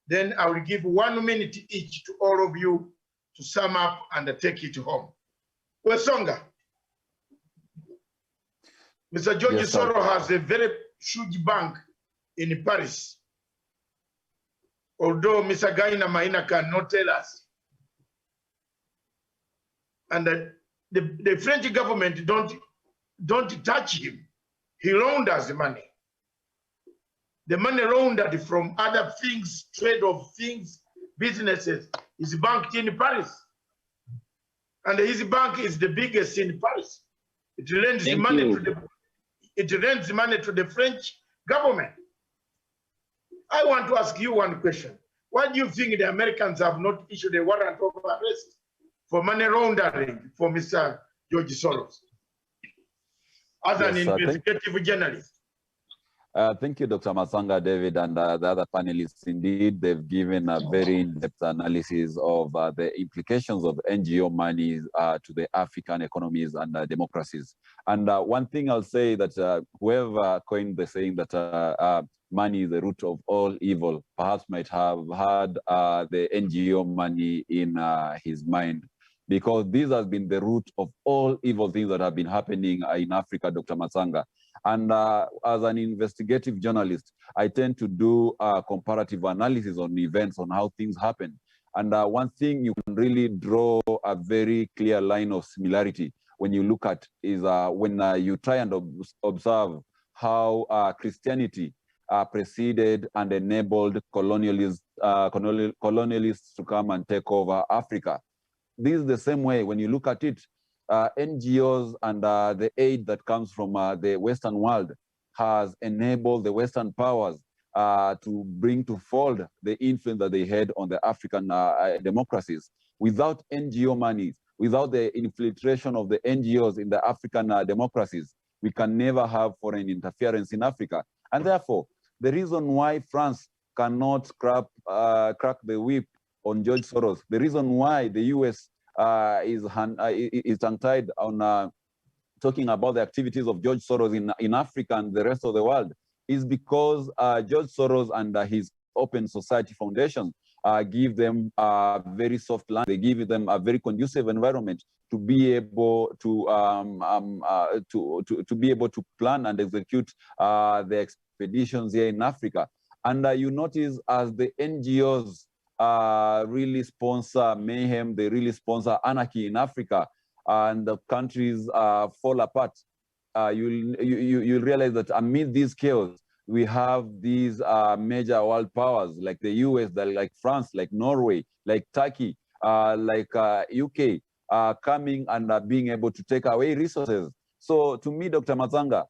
Then I will give 1 minute each to all of you to sum up and take it home. Wesonga. Mr. George Soros has a very huge bank in Paris. Although Mr. Gaina Maina cannot tell us. And the French government don't touch him. He launders the money. The money laundered from other things, trade of things, businesses, is banked in Paris. And his bank is the biggest in Paris. It lends money to the French government. I want to ask you one question. Why do you think the Americans have not issued a warrant of arrest for money laundering for Mr. George Soros as an investigative journalist? Thank you, Dr. Masanga, David, and the other panelists. Indeed, they've given a very in-depth analysis of the implications of NGO money to the African economies and democracies. And one thing I'll say that whoever coined the saying that money is the root of all evil, perhaps might have had the NGO money in his mind, because this has been the root of all evil things that have been happening in Africa, Dr. Masanga. And as an investigative journalist, I tend to do comparative analysis on events, on how things happen. And one thing you can really draw a very clear line of similarity when you look at is when you try and observe how Christianity preceded and enabled colonialists to come and take over Africa. This is the same way when you look at it. NGOs and the aid that comes from the Western world has enabled the Western powers to bring to fold the influence that they had on the African democracies. Without NGO money, without the infiltration of the NGOs in the African democracies, we can never have foreign interference in Africa. And therefore, the reason why France cannot crack the whip on George Soros, the reason why the US is tongue-tied on talking about the activities of George Soros in Africa and the rest of the world is because George Soros and his Open Society Foundation give them a very soft land. They give them a very conducive environment to be able to be able to plan and execute the expeditions here in Africa. And you notice as the NGOs really sponsor mayhem, they really sponsor anarchy in Africa, and the countries fall apart. you'll realize that amid this chaos, we have these major world powers like the US, like France, like Norway, like Turkey, like UK, coming and being able to take away resources. So to me, Dr. Masanga,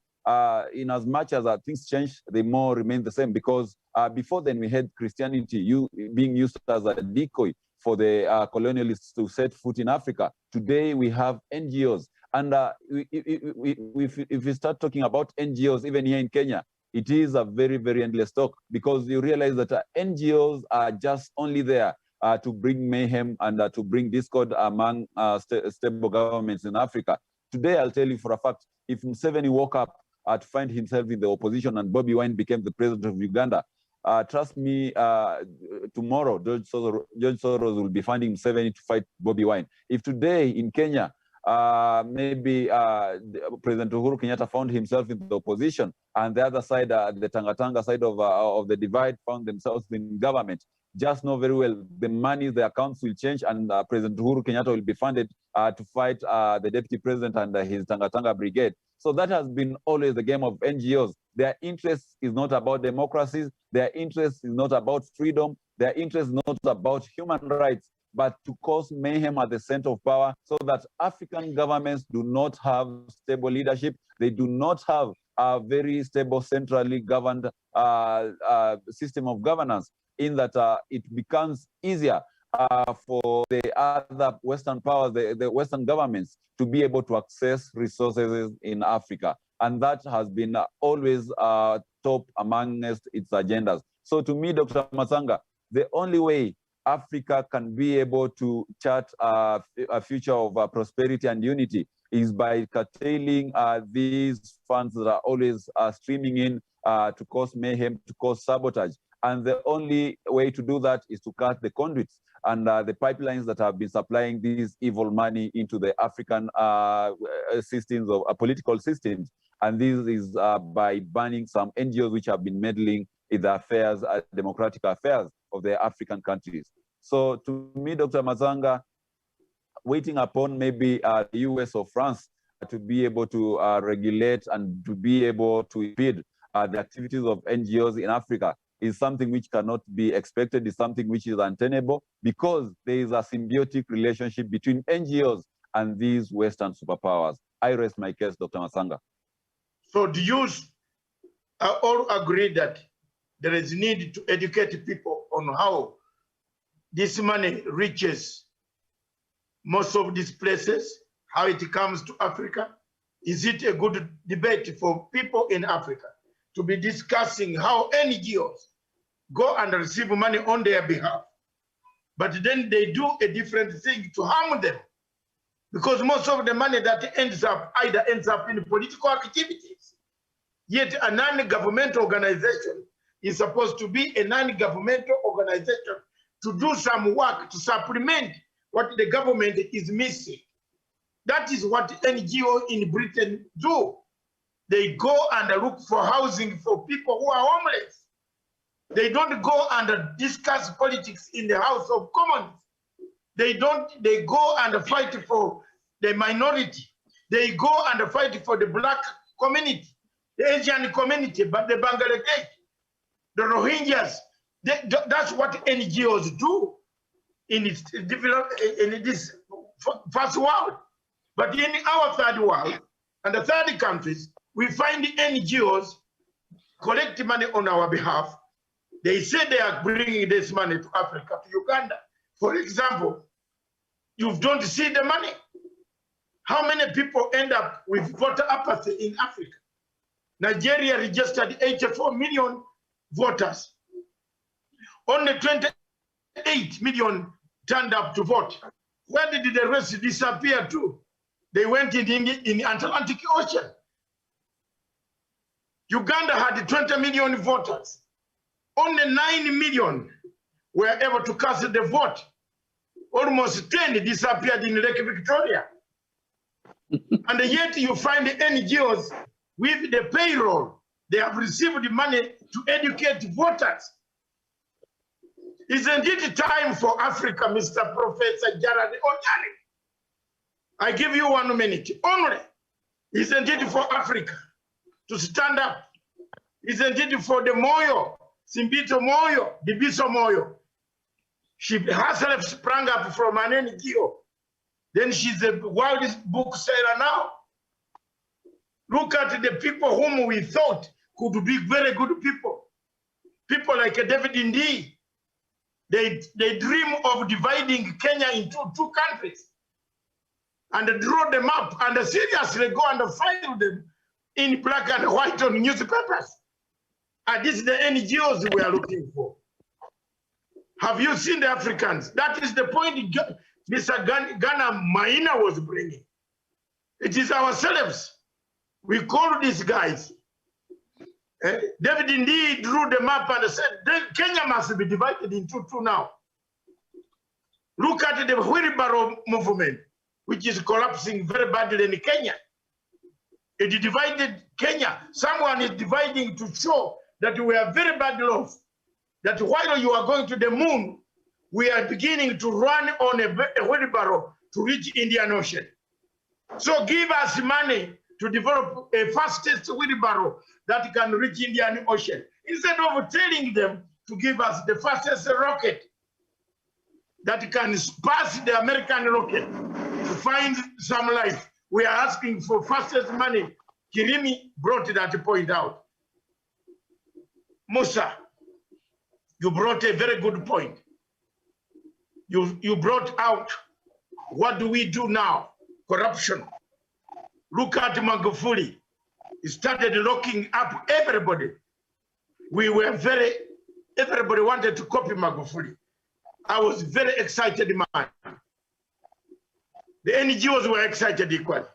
in as much as things change, they more remain the same, because before then we had Christianity being used as a decoy for the colonialists to set foot in Africa. Today we have NGOs. And if we start talking about NGOs, even here in Kenya, it is a very, very endless talk, because you realize that NGOs are just only there to bring mayhem and to bring discord among stable governments in Africa. Today, I'll tell you for a fact, if Museveni woke up to find himself in the opposition and Bobby Wine became the president of Uganda, trust me, tomorrow, George Soros will be finding Museveni to fight Bobby Wine. If today in Kenya, maybe President Uhuru Kenyatta found himself in the opposition, and the other side, the Tanga side of the divide, found themselves in government, just know very well the money, the accounts will change, and President Uhuru Kenyatta will be funded to fight the deputy president and his Tanga brigade. So that has been always the game of NGOs. Their interest is not about democracies. Their interest is not about freedom. Their interest is not about human rights, but to cause mayhem at the center of power, so that African governments do not have stable leadership. They do not have a very stable, centrally governed system of governance, in that it becomes easier for the other Western powers, the Western governments, to be able to access resources in Africa. And that has been always top amongst its agendas. So to me, Dr. Masanga, the only way Africa can be able to chart a future of prosperity and unity is by curtailing these funds that are always streaming in to cause mayhem, to cause sabotage. And the only way to do that is to cut the conduits and the pipelines that have been supplying this evil money into the African systems of political systems. And this is by banning some NGOs which have been meddling in the affairs, democratic affairs of the African countries. So to me, Dr. Masanga, waiting upon maybe the US or France to be able to regulate and to be able to impede the activities of NGOs in Africa is something which cannot be expected, is something which is untenable, because there is a symbiotic relationship between NGOs and these Western superpowers. I rest my case, Dr. Masanga. So do you all agree that there is need to educate people on how this money reaches most of these places, how it comes to Africa? Is it a good debate for people in Africa to be discussing how NGOs go and receive money on their behalf, but then they do a different thing to harm them? Because most of the money that either ends up in political activities. Yet a non-governmental organization is supposed to be a non-governmental organization to do some work to supplement what the government is missing. That is what NGOs in Britain do. They go and look for housing for people who are homeless. They don't go and discuss politics in the House of Commons. They go and fight for the minority. They go and fight for the black community, the Asian community, but the Bangladesh, the Rohingyas. That's what NGOs do in this first world. But in our third world and the third countries, we find the NGOs collect money on our behalf. They say they are bringing this money to Africa, to Uganda. For example, you don't see the money. How many people end up with voter apathy in Africa? Nigeria registered 84 million voters. Only 28 million turned up to vote. Where did the rest disappear to? They went in the Atlantic Ocean. Uganda had 20 million voters. Only 9 million were able to cast the vote. Almost 10 disappeared in Lake Victoria. And yet you find the NGOs with the payroll. They have received money to educate voters. Isn't it time for Africa, Mr. Professor Jared Onyali? I give you 1 minute only. Isn't it for Africa to stand up? Isn't it for the Moyo, Simbito Moyo, Dibiso Moyo? She herself sprang up from an NGO. Then she's a world book seller now. Look at the people whom we thought could be very good people. People like David Ndii. They dream of dividing Kenya into two countries and draw them up and seriously go and file them in black and white on newspapers. And this is the NGOs we are looking for. Have you seen the Africans? That is the point Mr. Ghana Maina was bringing. It is ourselves. We call these guys. David Ndii drew them up and said, Kenya must be divided into two now. Look at the wheelbarrow movement, which is collapsing very badly in Kenya. It divided Kenya. Someone is dividing to show that we are very bad off. That while you are going to the moon, we are beginning to run on a wheelbarrow to reach Indian Ocean. So give us money to develop a fastest wheelbarrow that can reach Indian Ocean, instead of telling them to give us the fastest rocket that can pass the American rocket to find some life. We are asking for fastest money. Kirimi brought that point out. Musa, you brought a very good point. You brought out, what do we do now? Corruption. Look at Magufuli. He started locking up everybody. Everybody wanted to copy Magufuli. I was very excited, man. The NGOs were excited equally.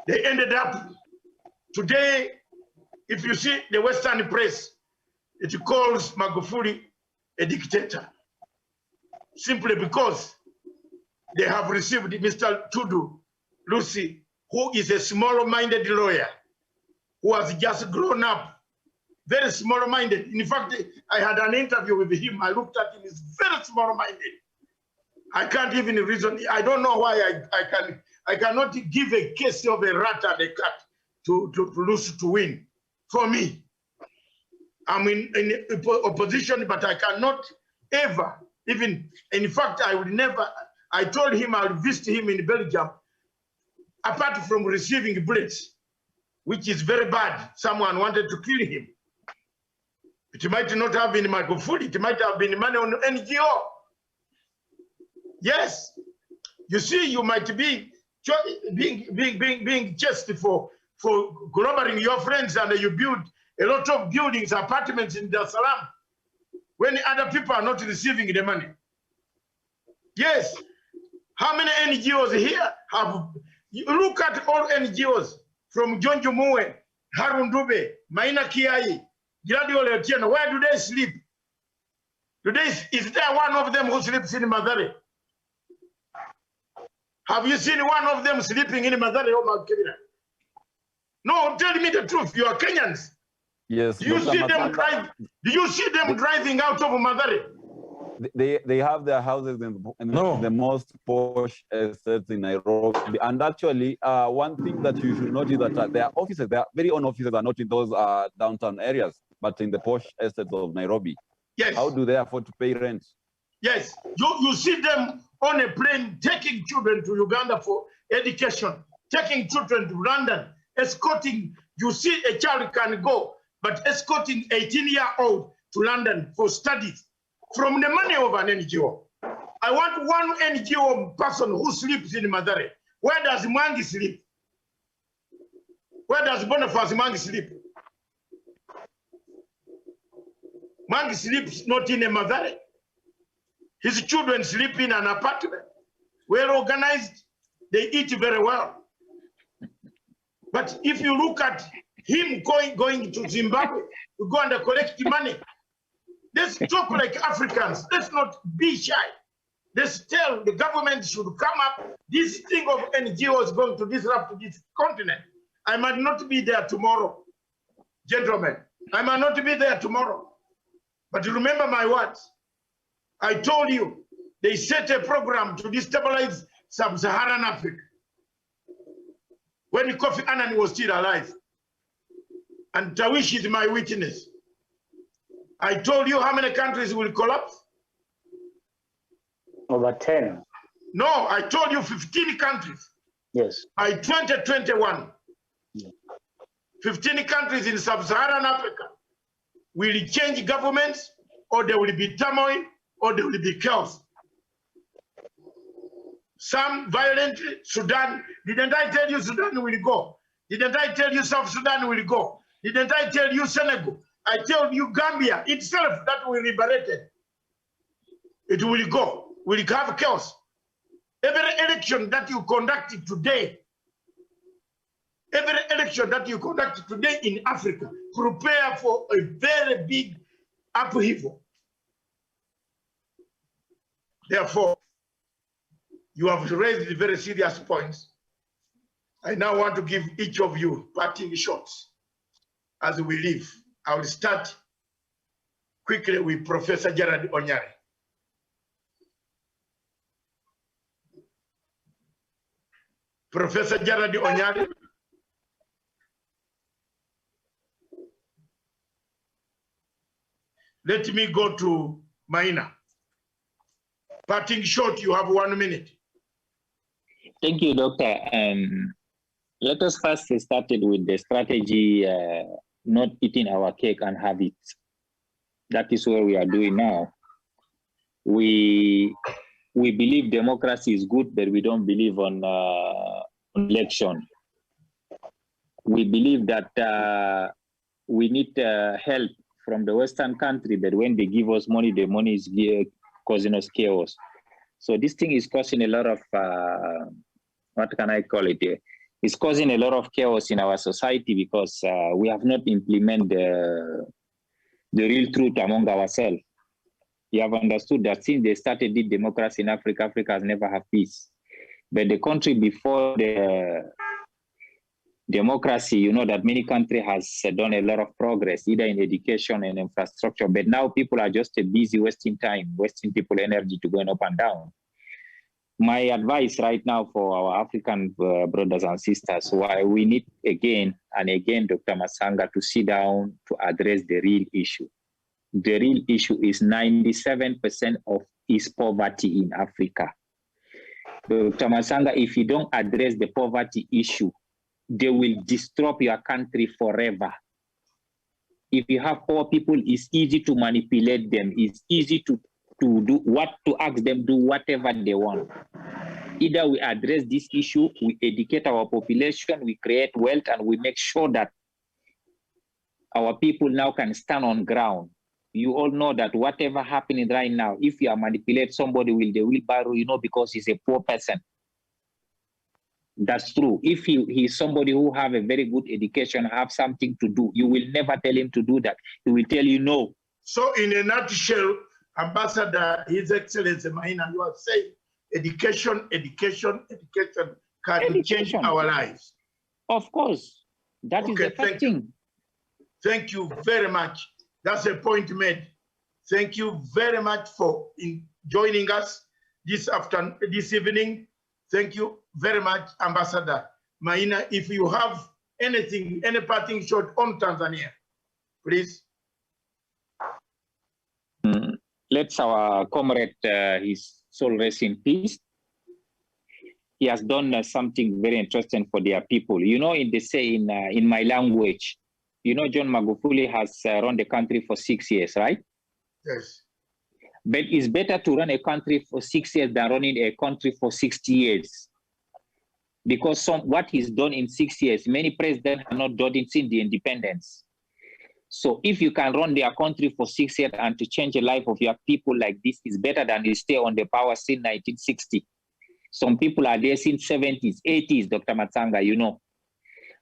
They ended up, today, if you see the Western press, it calls Magufuli a dictator, simply because they have received Mr. Tudu Lucy, who is a small-minded lawyer, who has just grown up, very small-minded. In fact, I had an interview with him. I looked at him, he's very small-minded. I can't even reason. I don't know why I cannot give a case of a rat and a cat to lose to win. For me, I'm in opposition, but I cannot ever, even, in fact, I would never, I told him I'll visit him in Belgium, apart from receiving bullets, which is very bad. Someone wanted to kill him. It might not have been Magufuli, it might have been money on NGO. Yes, you see, you might be being chased for clobbering your friends, and you build a lot of buildings, apartments in Dar es Salaam, when other people are not receiving the money. Yes, how many NGOs here have, you look at all NGOs, from John Jumuwe, Harun Dube, Maina Kiai, Gradual Etienne, where do they sleep? Is there one of them who sleeps in Madare? Have you seen one of them sleeping in Madare or Makirina? No, tell me the truth. You are Kenyans. Yes. Do you see them drive? Do you see them driving out of Madare? They have their houses in the most posh estates in Nairobi. And actually, one thing that you should notice that their offices, their very own offices, are not in those downtown areas, but in the posh estates of Nairobi. Yes. How do they afford to pay rent? Yes. You see them on a plane taking children to Uganda for education, taking children to London, escorting. You see a child can go, but escorting 18-year-old to London for studies from the money of an NGO. I want one NGO person who sleeps in Madare. Where does Mangi sleep? Where does Boniface Mangi sleep? Mangi sleeps not in a Madare. His children sleep in an apartment. Well organized, they eat very well. But if you look at him going to Zimbabwe to go and collect money, let's talk like Africans. Let's not be shy. Let's tell the government should come up. This thing of NGO is going to disrupt this continent. I might not be there tomorrow, gentlemen. I might not be there tomorrow. But remember my words. I told you, they set a program to destabilize sub-Saharan Africa. when Kofi Annan was still alive. And Tawish is my witness. I told you how many countries will collapse? Over 10. No, I told you 15 countries. Yes. By 2021, Yeah. 15 countries in sub-Saharan Africa will change governments, or there will be turmoil, or there will be chaos. Some violently, Sudan. Didn't I tell you Sudan will go? Didn't I tell you South Sudan will go? Didn't I tell you Senegal? I told you Gambia itself that will liberate it. It will go. Will have chaos. Every election that you conducted today, in Africa, prepare for a very big upheaval. Therefore, you have raised very serious points. I now want to give each of you parting shots as we leave. I will start quickly with Professor Gerard Onyari. Professor Gerard Onyari. Let me go to Maina. Parting shot, you have 1 minute. Thank you, Doctor. Let us first start with the strategy, not eating our cake and have it. That is what we are doing now. We believe democracy is good, but we don't believe on election. We believe that we need help from the Western country, but when they give us money, the money is causing us chaos. So this thing is causing a lot of, what can I call it? It's causing a lot of chaos in our society because we have not implemented the real truth among ourselves. You have understood that since they started the democracy in Africa, Africa has never had peace. But the country before the democracy, you know that many countries has done a lot of progress, either in education and infrastructure. But now people are just busy wasting time, wasting people energy to going up and down. My advice right now for our African brothers and sisters, why we need again and again, Dr. Masanga, to sit down to address the real issue. The real issue is 97% of is poverty in Africa. Dr. Masanga, if you don't address the poverty issue, they will disrupt your country forever. If you have poor people, it's easy to manipulate them. It's easy to ask them do whatever they want. Either we address this issue, we educate our population, we create wealth, and we make sure that our people now can stand on ground. You all know that whatever happening right now, if you manipulate somebody with the wheelbarrow, you know, because he's a poor person. That's true. If he's somebody who have a very good education, have something to do, you will never tell him to do that. He will tell you no. So in a nutshell, Ambassador, His Excellency Maina, you are saying education can change our lives. Of course. That is the first thing. Thank you very much. That's a point made. Thank you very much for joining us this evening. Thank you very much, Ambassador Maina. If you have anything, any parting shot on Tanzania, please. Let our comrade, his soul rest in peace. He has done something very interesting for their people. You know, they say in my language, you know, John Magufuli has run the country for 6 years, right? Yes. But it's better to run a country for 6 years than running a country for 60 years. Because what he's done in 6 years, many presidents have not done it since the independence. So if you can run their country for 6 years and to change the life of your people like this, is better than you stay on the power since 1960. Some people are there since 70s, 80s, Dr. Matsanga, you know.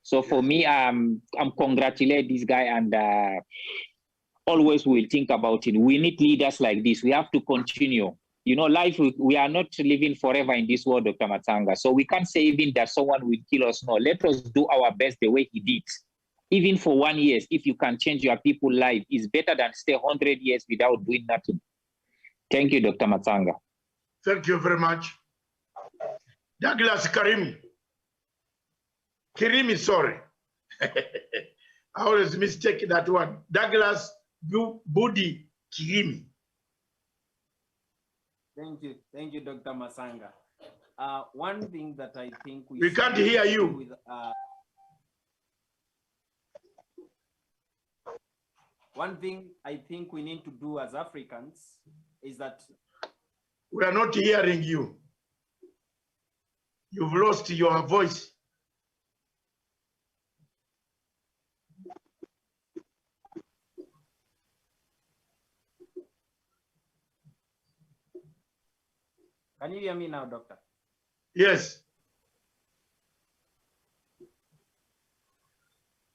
So for me, I'm congratulate this guy, and always we'll think about it. We need leaders like this. We have to continue. You know, life, we are not living forever in this world, Dr. Matsanga. So we can't say even that someone will kill us. No, let us do our best the way he did. Even for 1 year, if you can change your people's life, it's better than stay 100 years without doing nothing. Thank you, Dr. Matsanga. Thank you very much. Douglas Karim. Kirimi, sorry. I always mistake that one. Douglas Budi Kirimi. Thank you, Dr. Masanga. One thing that I think we can't hear you. With, one thing I think we need to do as Africans is that we are not hearing you. You've lost your voice. Can you hear me now, Doctor? Yes.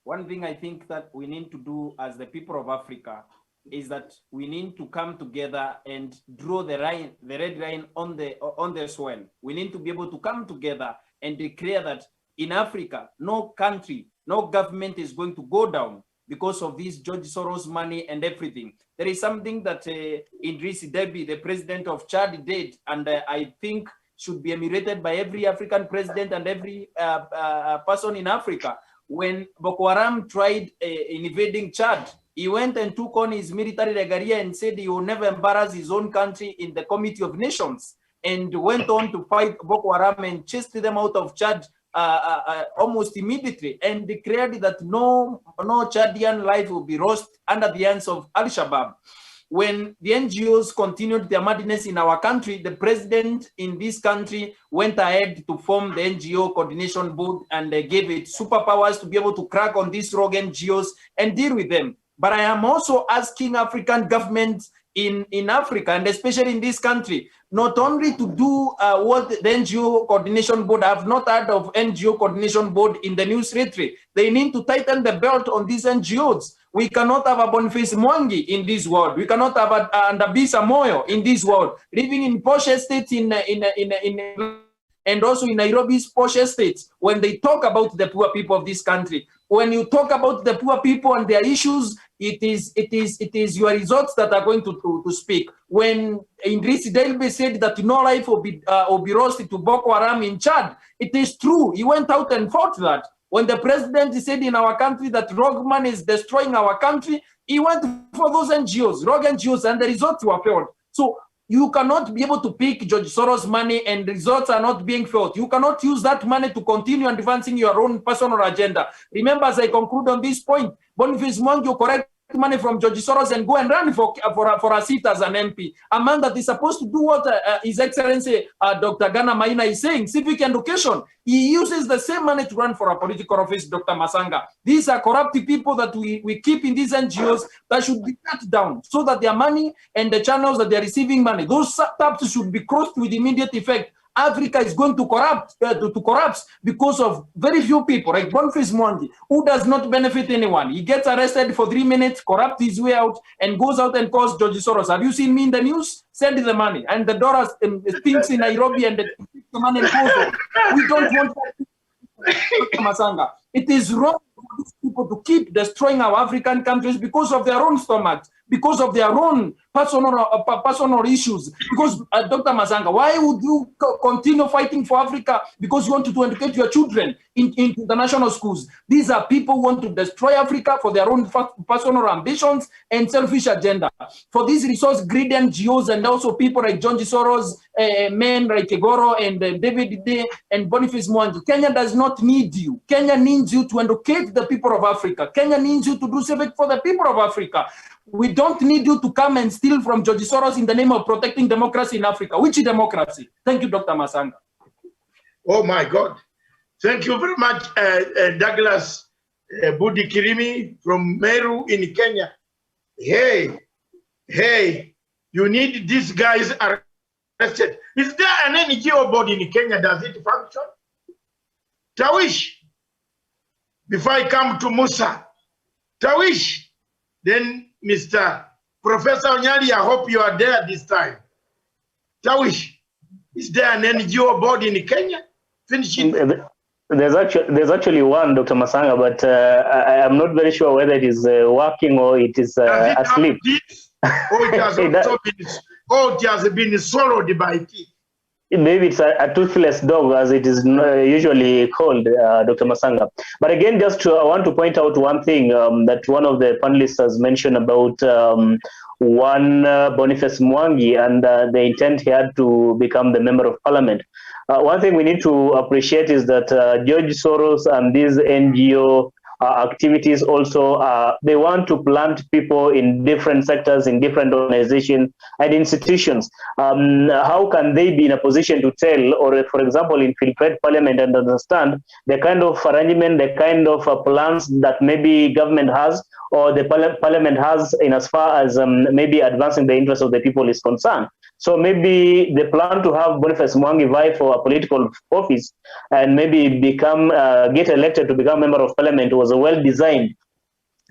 One thing I think that we need to do as the people of Africa is that we need to come together and draw the red line on the soil. We need to be able to come together and declare that in Africa, no country, no government is going to go down because of this George Soros money and everything. There is something that Idriss Deby, the president of Chad, did, and I think should be emulated by every African president and every person in Africa. When Boko Haram tried invading Chad, he went and took on his military regalia and said he will never embarrass his own country in the Committee of Nations, and went on to fight Boko Haram and chased them out of Chad almost immediately, and declared that no Chadian life will be lost under the hands of Al-Shabaab. When the NGOs continued their madness in our country, the president in this country went ahead to form the NGO coordination board and gave it superpowers to be able to crack on these rogue NGOs and deal with them. But I am also asking African governments in Africa, and especially in this country, not only to do what the NGO coordination board, I have not heard of NGO coordination board in the news lately. They need to tighten the belt on these NGOs. We cannot have a Boniface Mwangi in this world. We cannot have a Ndabisa Moyo in this world. Living in posh estates and also in Nairobi's posh estates, when they talk about the poor people of this country. When you talk about the poor people and their issues, it is your results that are going to speak. When Idriss Deby said that no life will be lost to Boko Haram in Chad, it is true. He went out and fought that. When the president said in our country that rogue money is destroying our country, he went for those NGOs, rogue NGOs, and the results were failed. So you cannot be able to pick George Soros money and results are not being felt. You cannot use that money to continue advancing your own personal agenda. Remember, as I conclude on this point, Boniface Mwangi correct money from George Soros and go and run for a seat as an MP. A man that is supposed to do what His Excellency Dr. Ghana Maina is saying, civic education. He uses the same money to run for a political office, Dr. Masanga. These are corrupt people that we keep in these NGOs that should be cut down so that their money and the channels that they're receiving money, those taps should be crossed with immediate effect. Africa is going to corrupt because of very few people, like Boniface Mwangi, who does not benefit anyone. He gets arrested for 3 minutes, corrupt his way out, and goes out and calls George Soros. Have you seen me in the news? Send the money. And the dollars thinks in Nairobi and the money goes out. We don't want Masanga. It is wrong for these people to keep destroying our African countries because of their own stomachs, because of their own personal issues. Because, Dr. Masanga, why would you continue fighting for Africa? Because you want to educate your children in international schools. These are people who want to destroy Africa for their own personal ambitions and selfish agenda. For these resource greedy NGOs and also people like George Soros, men like Egoro and David Day and Boniface Mwangi, Kenya does not need you. Kenya needs you to educate the people of Africa. Kenya needs you to do civic for the people of Africa. We don't need you to come and steal from George Soros in the name of protecting democracy in Africa. Which democracy? Thank you, Dr. Masanga. Oh my God. Thank you very much, Douglas Budi Kirimi from Meru in Kenya. Hey, you need these guys arrested. Is there an NGO body in Kenya? Does it function? Tawish. Before I come to Musa, Tawish. Then, Mr. Professor Onyali, I hope you are there this time. Tawish, is there an NGO board in Kenya? Finishing. There's actually one, Dr. Masanga, but I am not very sure whether it is working or it is asleep. Or it has also been swallowed by it. maybe it's a toothless dog, as it is usually called, Dr. Masanga. But again, I want to point out one thing that one of the panelists has mentioned about one Boniface Mwangi and the intent he had to become the member of parliament. One thing we need to appreciate is that George Soros and these NGO activities also, they want to plant people in different sectors, in different organizations and institutions. How can they be in a position to tell, or for example, infiltrate parliament and understand the kind of arrangement, the kind of plans that maybe government has or the parliament has in as far as maybe advancing the interests of the people is concerned? So maybe the plan to have Boniface Mwangi vie for a political office and maybe become get elected to become member of parliament was well designed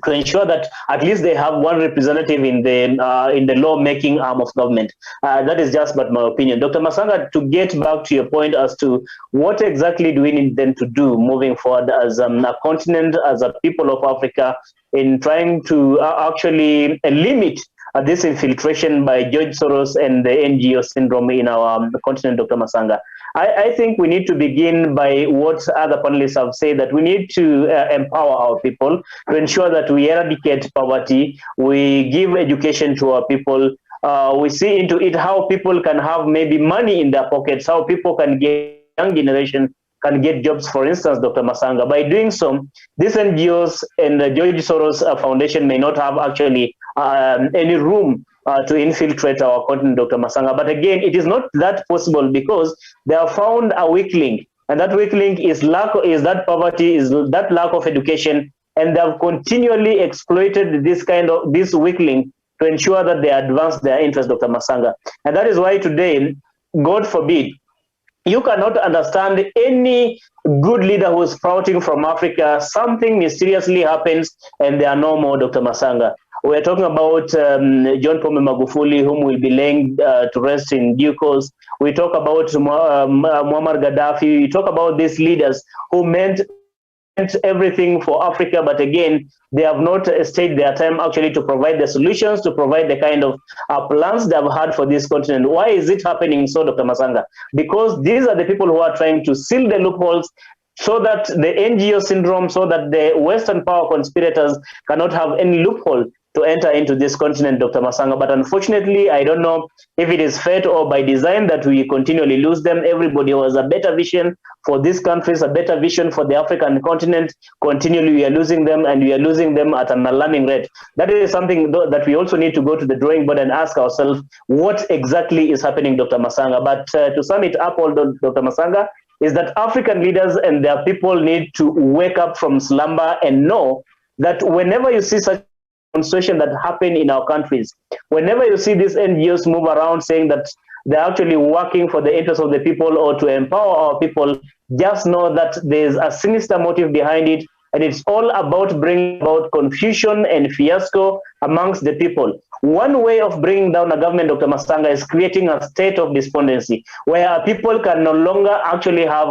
to ensure that at least they have one representative in the law-making arm of government. That is just but my opinion. Dr. Masanga, to get back to your point as to what exactly do we need then to do moving forward as a continent, as a people of Africa, in trying to actually limit this infiltration by George Soros and the NGO syndrome in our continent, Dr. Masanga. I think we need to begin by what other panelists have said, that we need to empower our people to ensure that we eradicate poverty, we give education to our people, we see into it how people can have maybe money in their pockets, how people can get, young generation can get jobs, for instance, Dr. Masanga. By doing so, these NGOs and the George Soros Foundation may not have actually any room to infiltrate our continent, Dr. Masanga. But again, it is not that possible because they have found a weak link, and that weak link is that poverty, is that lack of education, and they have continually exploited this weak link to ensure that they advance their interests, Dr. Masanga. And that is why today, God forbid, you cannot understand any good leader who is sprouting from Africa. Something mysteriously happens and they are no more, Dr. Masanga. We're talking about John Pombe Magufuli, whom will be laying to rest in due course. We talk about Muammar Gaddafi. We talk about these leaders who meant everything for Africa, but again, they have not stayed their time actually to provide the solutions, to provide the kind of plans they have had for this continent. Why is it happening so, Dr. Masanga? Because these are the people who are trying to seal the loopholes so that the NGO syndrome, so that the Western power conspirators cannot have any loophole to enter into this continent, Dr. Masanga. But unfortunately, I don't know if it is fate or by design that we continually lose them. Everybody who has a better vision for these countries, a better vision for the African continent, continually we are losing them, and we are losing them at an alarming rate. That is something that we also need to go to the drawing board and ask ourselves, what exactly is happening, Dr. Masanga? But to sum it up, Dr. Masanga, is that African leaders and their people need to wake up from slumber and know that whenever you see such demonstration that happen in our countries, whenever you see these NGOs move around saying that they're actually working for the interests of the people or to empower our people, just know that there's a sinister motive behind it, and it's all about bringing about confusion and fiasco amongst the people. One way of bringing down a government, Dr. Masanga, is creating a state of despondency where people can no longer actually have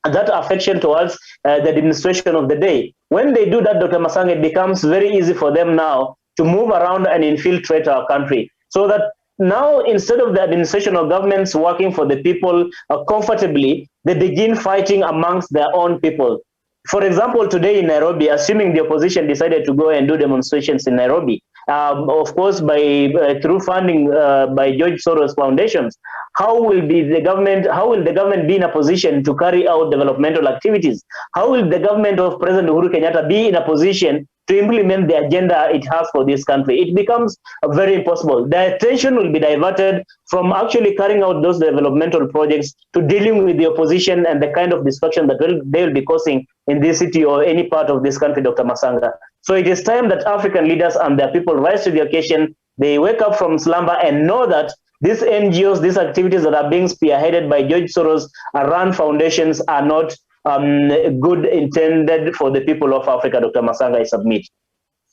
that affection towards the administration of the day. When they do that, Dr. Masanga, it becomes very easy for them now to move around and infiltrate our country. So that now, instead of the administration of governments working for the people comfortably, they begin fighting amongst their own people. For example, today in Nairobi, assuming the opposition decided to go and do demonstrations in Nairobi, of course, through funding by George Soros foundations, how will the government be in a position to carry out developmental activities? How will the government of President Uhuru Kenyatta be in a position to implement the agenda it has for this country? It becomes very impossible. The attention will be diverted from actually carrying out those developmental projects to dealing with the opposition and the kind of destruction that they will be causing in this city or any part of this country, Dr. Masanga. So it is time that African leaders and their people rise to the occasion. They wake up from slumber and know that these NGOs, these activities that are being spearheaded by George Soros run foundations are not good intended for the people of Africa, Dr. Masanga, I submit.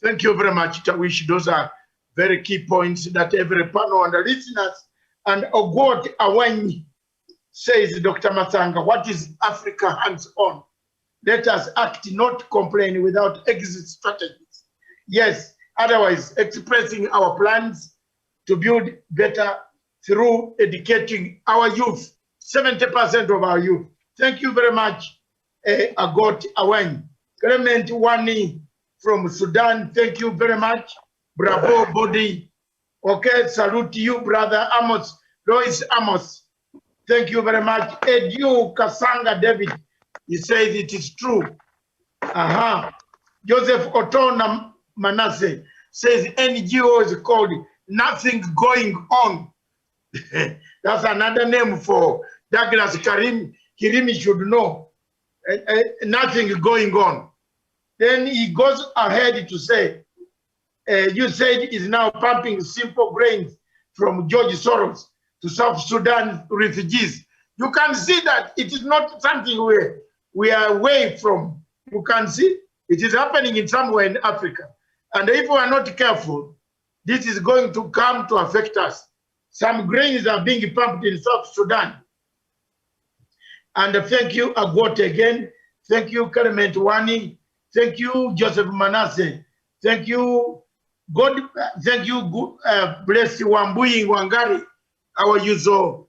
Thank you very much, Tawish. Those are very key points that every panel and the listeners and Ogod Awani says, Dr. Masanga, what is Africa hands-on? Let us act, not complain without exit strategies. Yes, otherwise expressing our plans to build better through educating our youth 70% of our youth. Thank you very much, Agot Awen. Clement Wani from Sudan, thank you very much. Bravo, Body. Okay, salute to you, brother Amos, Lois Amos. Thank you very much. Edu Kasanga David, he says it is true. Joseph Otona Manasseh says NGO is called Nothing Going On. That's another name for Douglas Kirimi should know. Nothing going on. Then he goes ahead to say, you said is now pumping simple grains from George Soros to South Sudan refugees. You can see that it is not something we are away from. You can see it is happening in somewhere in Africa. And if we are not careful, this is going to come to affect us. Some grains are being pumped in South Sudan. And thank you, Agot again. Thank you, Clement Wani. Thank you, Joseph Manasseh. Thank you, God. Thank you, bless Wambui Wangari, our user.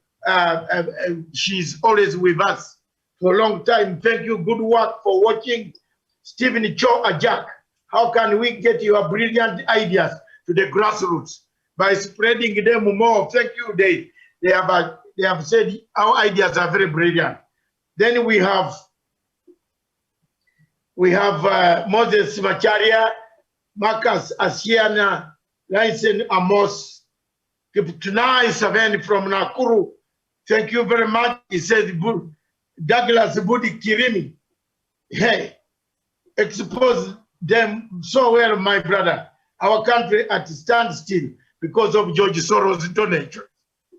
She's always with us for a long time. Thank you. Good work for watching. Stephen Cho Ajak. How can we get your brilliant ideas to the grassroots? By spreading them more. Thank you. They have said our ideas are very brilliant. Then we have Moses Macharia, Marcus Asiana, Lyson Amos, Kiptunai Saven from Nakuru. Thank you very much. He said Douglas Budi Kirimi. Hey, expose them so well, my brother. Our country at standstill because of George Soros' donation.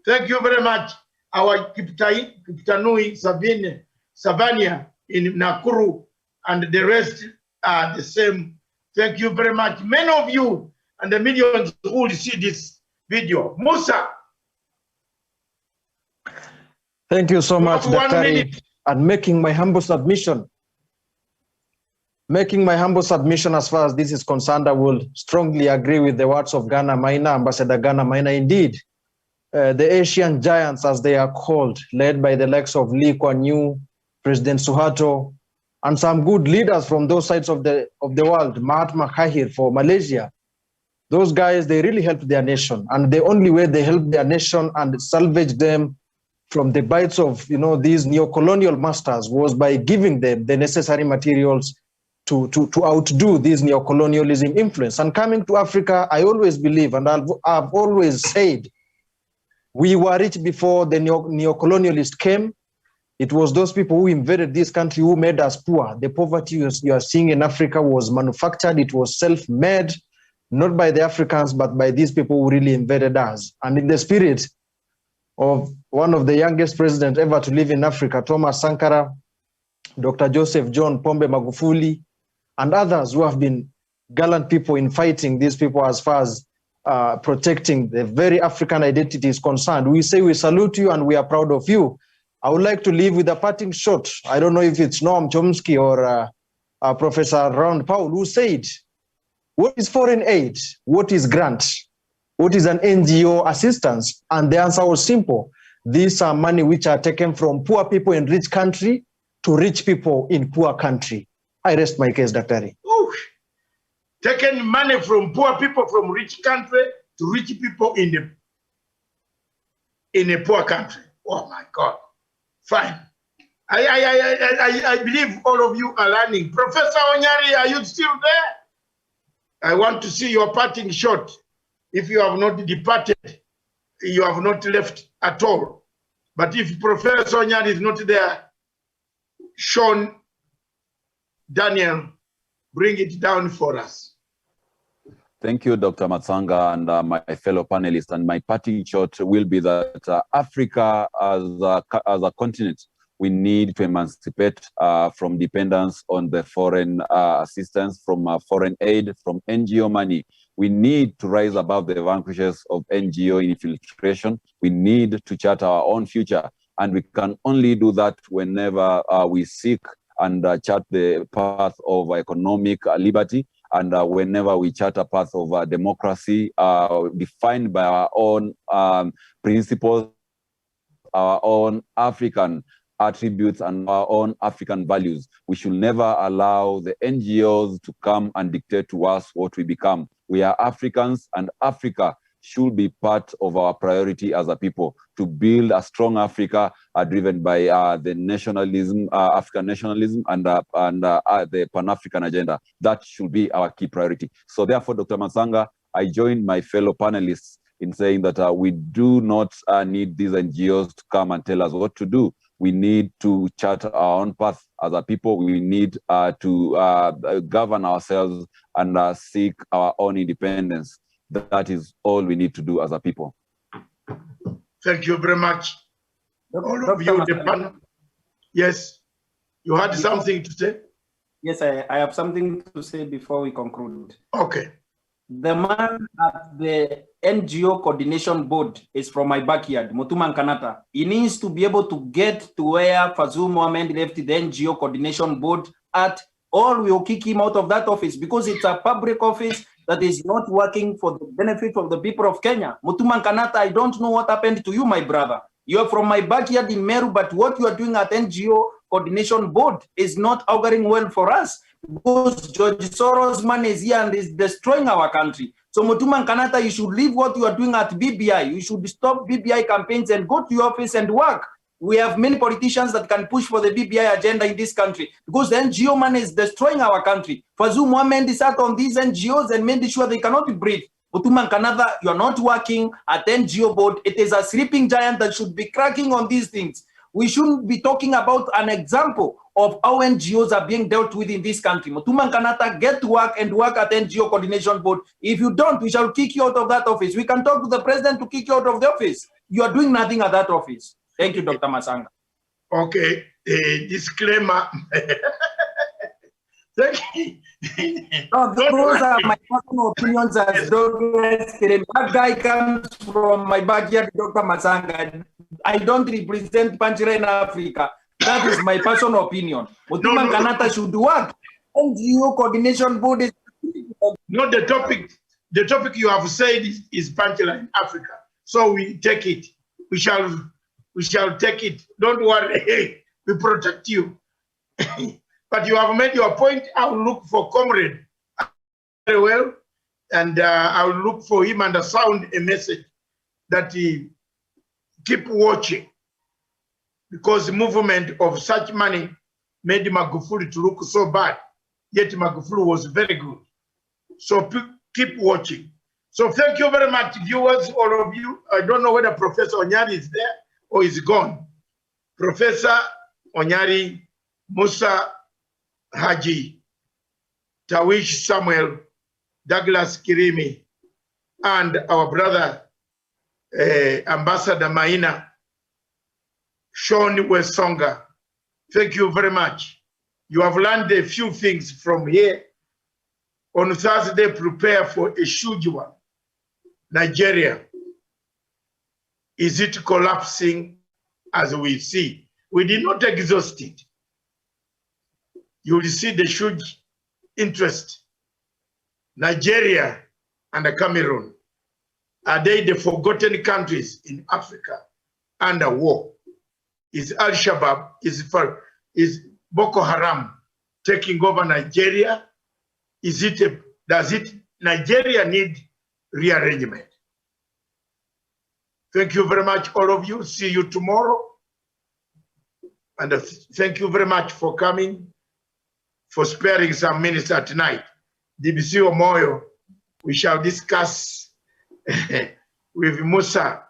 Thank you very much. Our Kiptanui Savania in Nakuru and the rest are the same. Thank you very much. Many of you and the millions who will see this video. Musa. Thank you so much, Daktari, and making my humble submission. Making my humble submission as far as this is concerned, I will strongly agree with the words of Ghana Maina, Ambassador Ghana Maina. Indeed, the Asian giants, as they are called, led by the likes of Lee Kuan Yew, President Suharto, and some good leaders from those sides of the world, Mahatma Kahir for Malaysia. Those guys, they really helped their nation. And the only way they helped their nation and salvaged them from the bites of these neo-colonial masters was by giving them the necessary materials to outdo this neo-colonialism influence. And coming to Africa, I always believe, and I've always said, we were rich before the neo-colonialists came. It was those people who invaded this country who made us poor. The poverty you are seeing in Africa was manufactured. It was self-made, not by the Africans, but by these people who really invaded us. And in the spirit of one of the youngest presidents ever to live in Africa, Thomas Sankara, Dr. Joseph John Pombe Magufuli, and others who have been gallant people in fighting these people as far as protecting the very African identity is concerned. We say we salute you and we are proud of you. I would like to leave with a parting shot. I don't know if it's Noam Chomsky or Professor Ron Paul who said, what is foreign aid? What is grant? What is an NGO assistance? And the answer was simple. These are money which are taken from poor people in rich country to rich people in poor country. I rest my case, Dr. Ari. Taking money from poor people from rich country to rich people in a poor country. Oh my God. Fine. I believe all of you are learning. Professor Onyari, are you still there? I want to see your parting shot. If you have not departed, you have not left at all. But if Professor Onyari is not there, Sean Daniel, bring it down for us. Thank you, Dr. Matsanga, and my fellow panelists. And my parting shot will be that Africa as a continent, we need to emancipate from dependence on the foreign assistance, from foreign aid, from NGO money. We need to rise above the vanquishes of NGO infiltration. We need to chart our own future. And we can only do that whenever we seek and chart the path of economic liberty, and whenever we chart a path of democracy defined by our own principles our own African attributes and our own African values. We should never allow the NGOs to come and dictate to us what we become. We are Africans, and Africa should be part of our priority as a people, to build a strong Africa driven by the nationalism, African nationalism, and the Pan-African agenda. That should be our key priority. So therefore, Dr. Masanga, I join my fellow panelists in saying that we do not need these NGOs to come and tell us what to do. We need to chart our own path as a people. We need to govern ourselves and seek our own independence. That is all we need to do as a people. Thank you very much. All of you, the panel. Yes, you had something to say? Yes, I have something to say before we conclude. Okay. The man at the NGO coordination board is from my backyard, Mutuma Kanata. He needs to be able to get to where Fazul Mohammed left the NGO coordination board at, or we will kick him out of that office because it's a public office that is not working for the benefit of the people of Kenya. Mutuma Kanata, I don't know what happened to you, my brother. You're from my backyard in Meru, but what you are doing at NGO coordination board is not auguring well for us, because George Soros man is here and is destroying our country. So Mutuma Kanata, you should leave what you are doing at BBI. You should stop BBI campaigns and go to your office and work. We have many politicians that can push for the BBI agenda in this country, because the NGO man is destroying our country. Fazul Mohammed sat on these NGOs and made sure they cannot breathe. Mutuma Kanata, you are not working at NGO board. It is a sleeping giant that should be cracking on these things. We shouldn't be talking about an example of how NGOs are being dealt with in this country. Mutuma Kanata, get to work and work at NGO coordination board. If you don't, we shall kick you out of that office. We can talk to the president to kick you out of the office. You are doing nothing at that office. Thank you, Dr. Masanga. Okay, disclaimer. Thank you. No, those are my personal opinions as that guy comes from my backyard, Dr. Masanga. I don't represent Panchira in Africa. That is my personal opinion. Mutuma Kanata should work. NGO coordination board is not the topic. The topic you have said is Panchira in Africa. So we take it. We shall take it. Don't worry. We protect you. But you have made your point. I will look for comrade very well, and I will look for him and sound a message that he keep watching, because the movement of such money made Magufuli to look so bad, yet Magufuli was very good. So keep watching. So thank you very much, viewers, all of you. I don't know whether Professor Onyari is there or is gone. Professor Onyari, Musa Haji, Tawish Samuel, Douglas Kirimi, and our brother Ambassador Maina, Sean Wesonga. Thank you very much. You have learned a few things from here. On Thursday, prepare for a huge one. Nigeria. Is it collapsing as we see? We did not exhaust it. You will see the huge interest. Nigeria and Cameroon, are they the forgotten countries in Africa under war? Is Al-Shabaab, is Boko Haram taking over Nigeria? Does Nigeria need rearrangement? Thank you very much, all of you. See you tomorrow. And thank you very much for coming, for sparing some minutes at night. DBC Omoyo, we shall discuss with Musa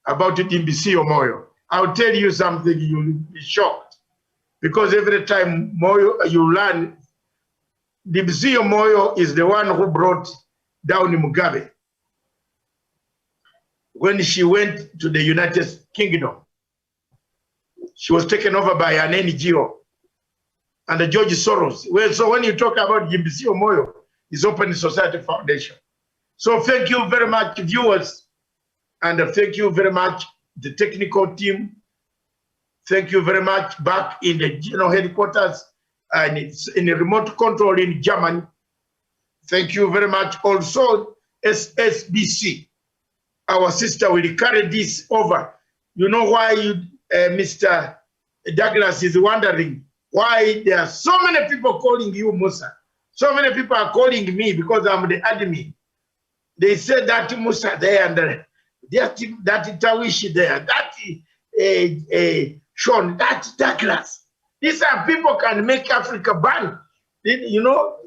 about DBC Omoyo. I'll tell you something, you'll be shocked. Because every time Moyo, you learn, DBC Omoyo is the one who brought down Mugabe. When she went to the United Kingdom, she was taken over by an NGO and George Soros. Well, so when you talk about DBC Omoyo, it's Open Society Foundation. So thank you very much, viewers, and thank you very much, the technical team. Thank you very much back in the general headquarters and it's in a remote control in Germany. Thank you very much. Also, SSBC, our sister will carry this over You know why Mr. Douglas is wondering why there are so many people calling you Musa. So many people are calling me because I'm the admin. They say that Musa there and that Tawishi there, that Sean, that Douglas. These are people can make Africa burn, you know,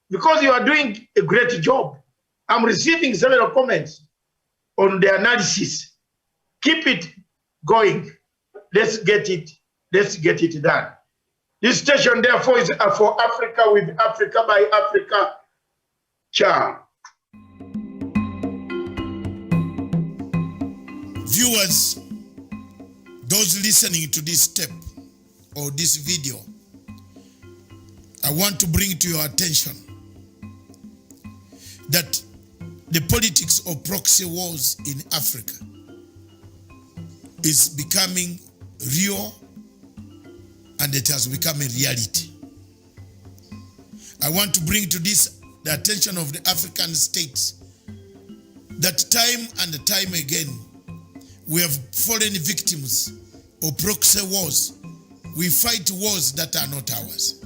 because you are doing a great job. I'm receiving several comments on the analysis. Keep it going. Let's get it done. This station, therefore, is for Africa with Africa by Africa. Ciao. Viewers, those listening to this tape or this video, I want to bring to your attention that the politics of proxy wars in Africa is becoming real, and it has become a reality. I want to bring to this the attention of the African states that time and time again we have fallen victims of proxy wars. We fight wars that are not ours.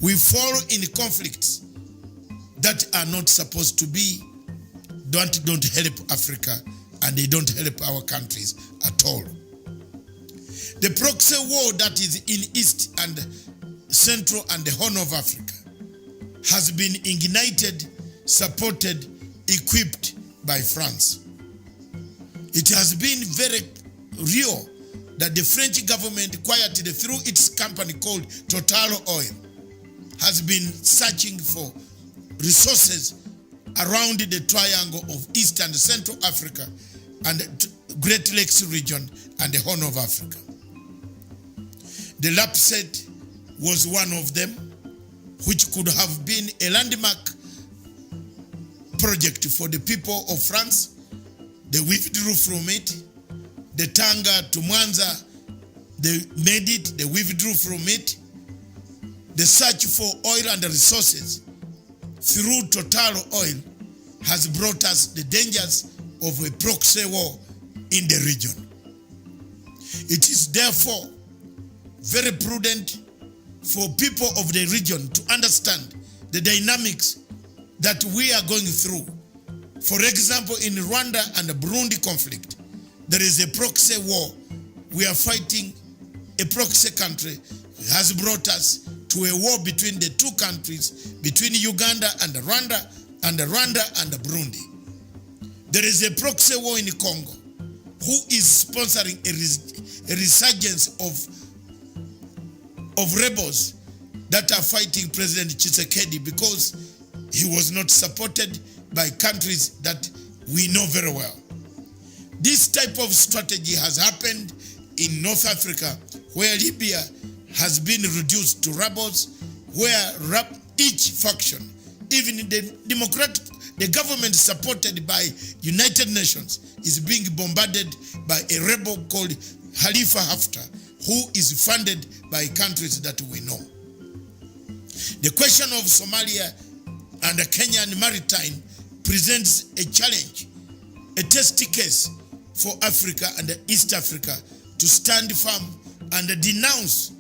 We fall in conflicts that are not supposed to be, don't help Africa, and they don't help our countries at all. The proxy war that is in East and Central and the Horn of Africa has been ignited, supported, equipped by France. It has been very real that the French government, quietly through its company called Total Oil, has been searching for resources around the triangle of East and Central Africa and Great Lakes region and the Horn of Africa. The LAPSET was one of them, which could have been a landmark project for the people of France. They withdrew from it. The Tanga to Mwanza, they made it, they withdrew from it. The search for oil and resources through Total Oil has brought us the dangers of a proxy war in the region. It is therefore very prudent for people of the region to understand the dynamics that we are going through. For example, in Rwanda and the Burundi conflict, there is a proxy war. We are fighting a proxy country has brought us to a war between the two countries, between Uganda and Rwanda and Burundi. There is a proxy war in Congo who is sponsoring a resurgence of rebels that are fighting President Tshisekedi because he was not supported by countries that we know very well. This type of strategy has happened in North Africa, where Libya has been reduced to rebels, where each faction, even the government supported by United Nations, is being bombarded by a rebel called Khalifa Haftar, who is funded by countries that we know. The question of Somalia and the Kenyan maritime presents a challenge, a test case for Africa and East Africa to stand firm and denounce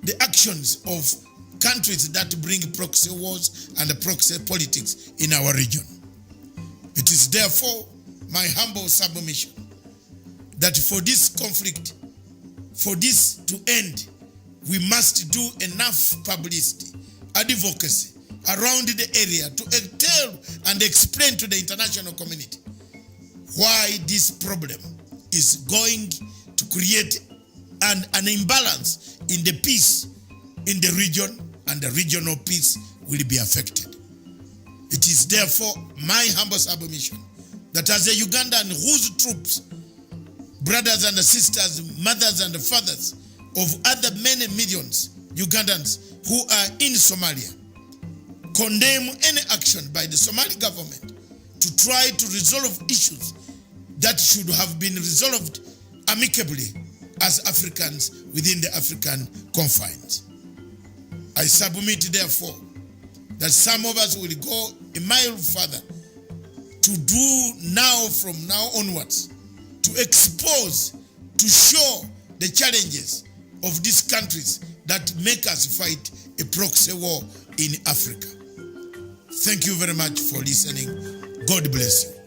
the actions of countries that bring proxy wars and proxy politics in our region. It is therefore my humble submission that for this conflict, for this to end, we must do enough publicity, advocacy around the area to tell and explain to the international community why this problem is going to create an imbalance in the peace in the region, and the regional peace will be affected. It is therefore my humble submission that as a Ugandan whose troops, brothers and sisters, mothers and fathers of other many millions Ugandans who are in Somalia, condemn any action by the Somali government to try to resolve issues that should have been resolved amicably as Africans within the African confines. I submit therefore that some of us will go a mile further to do now, from now onwards, to to expose, to show the challenges of these countries that make us fight a proxy war in Africa. Thank you very much for listening. God bless you.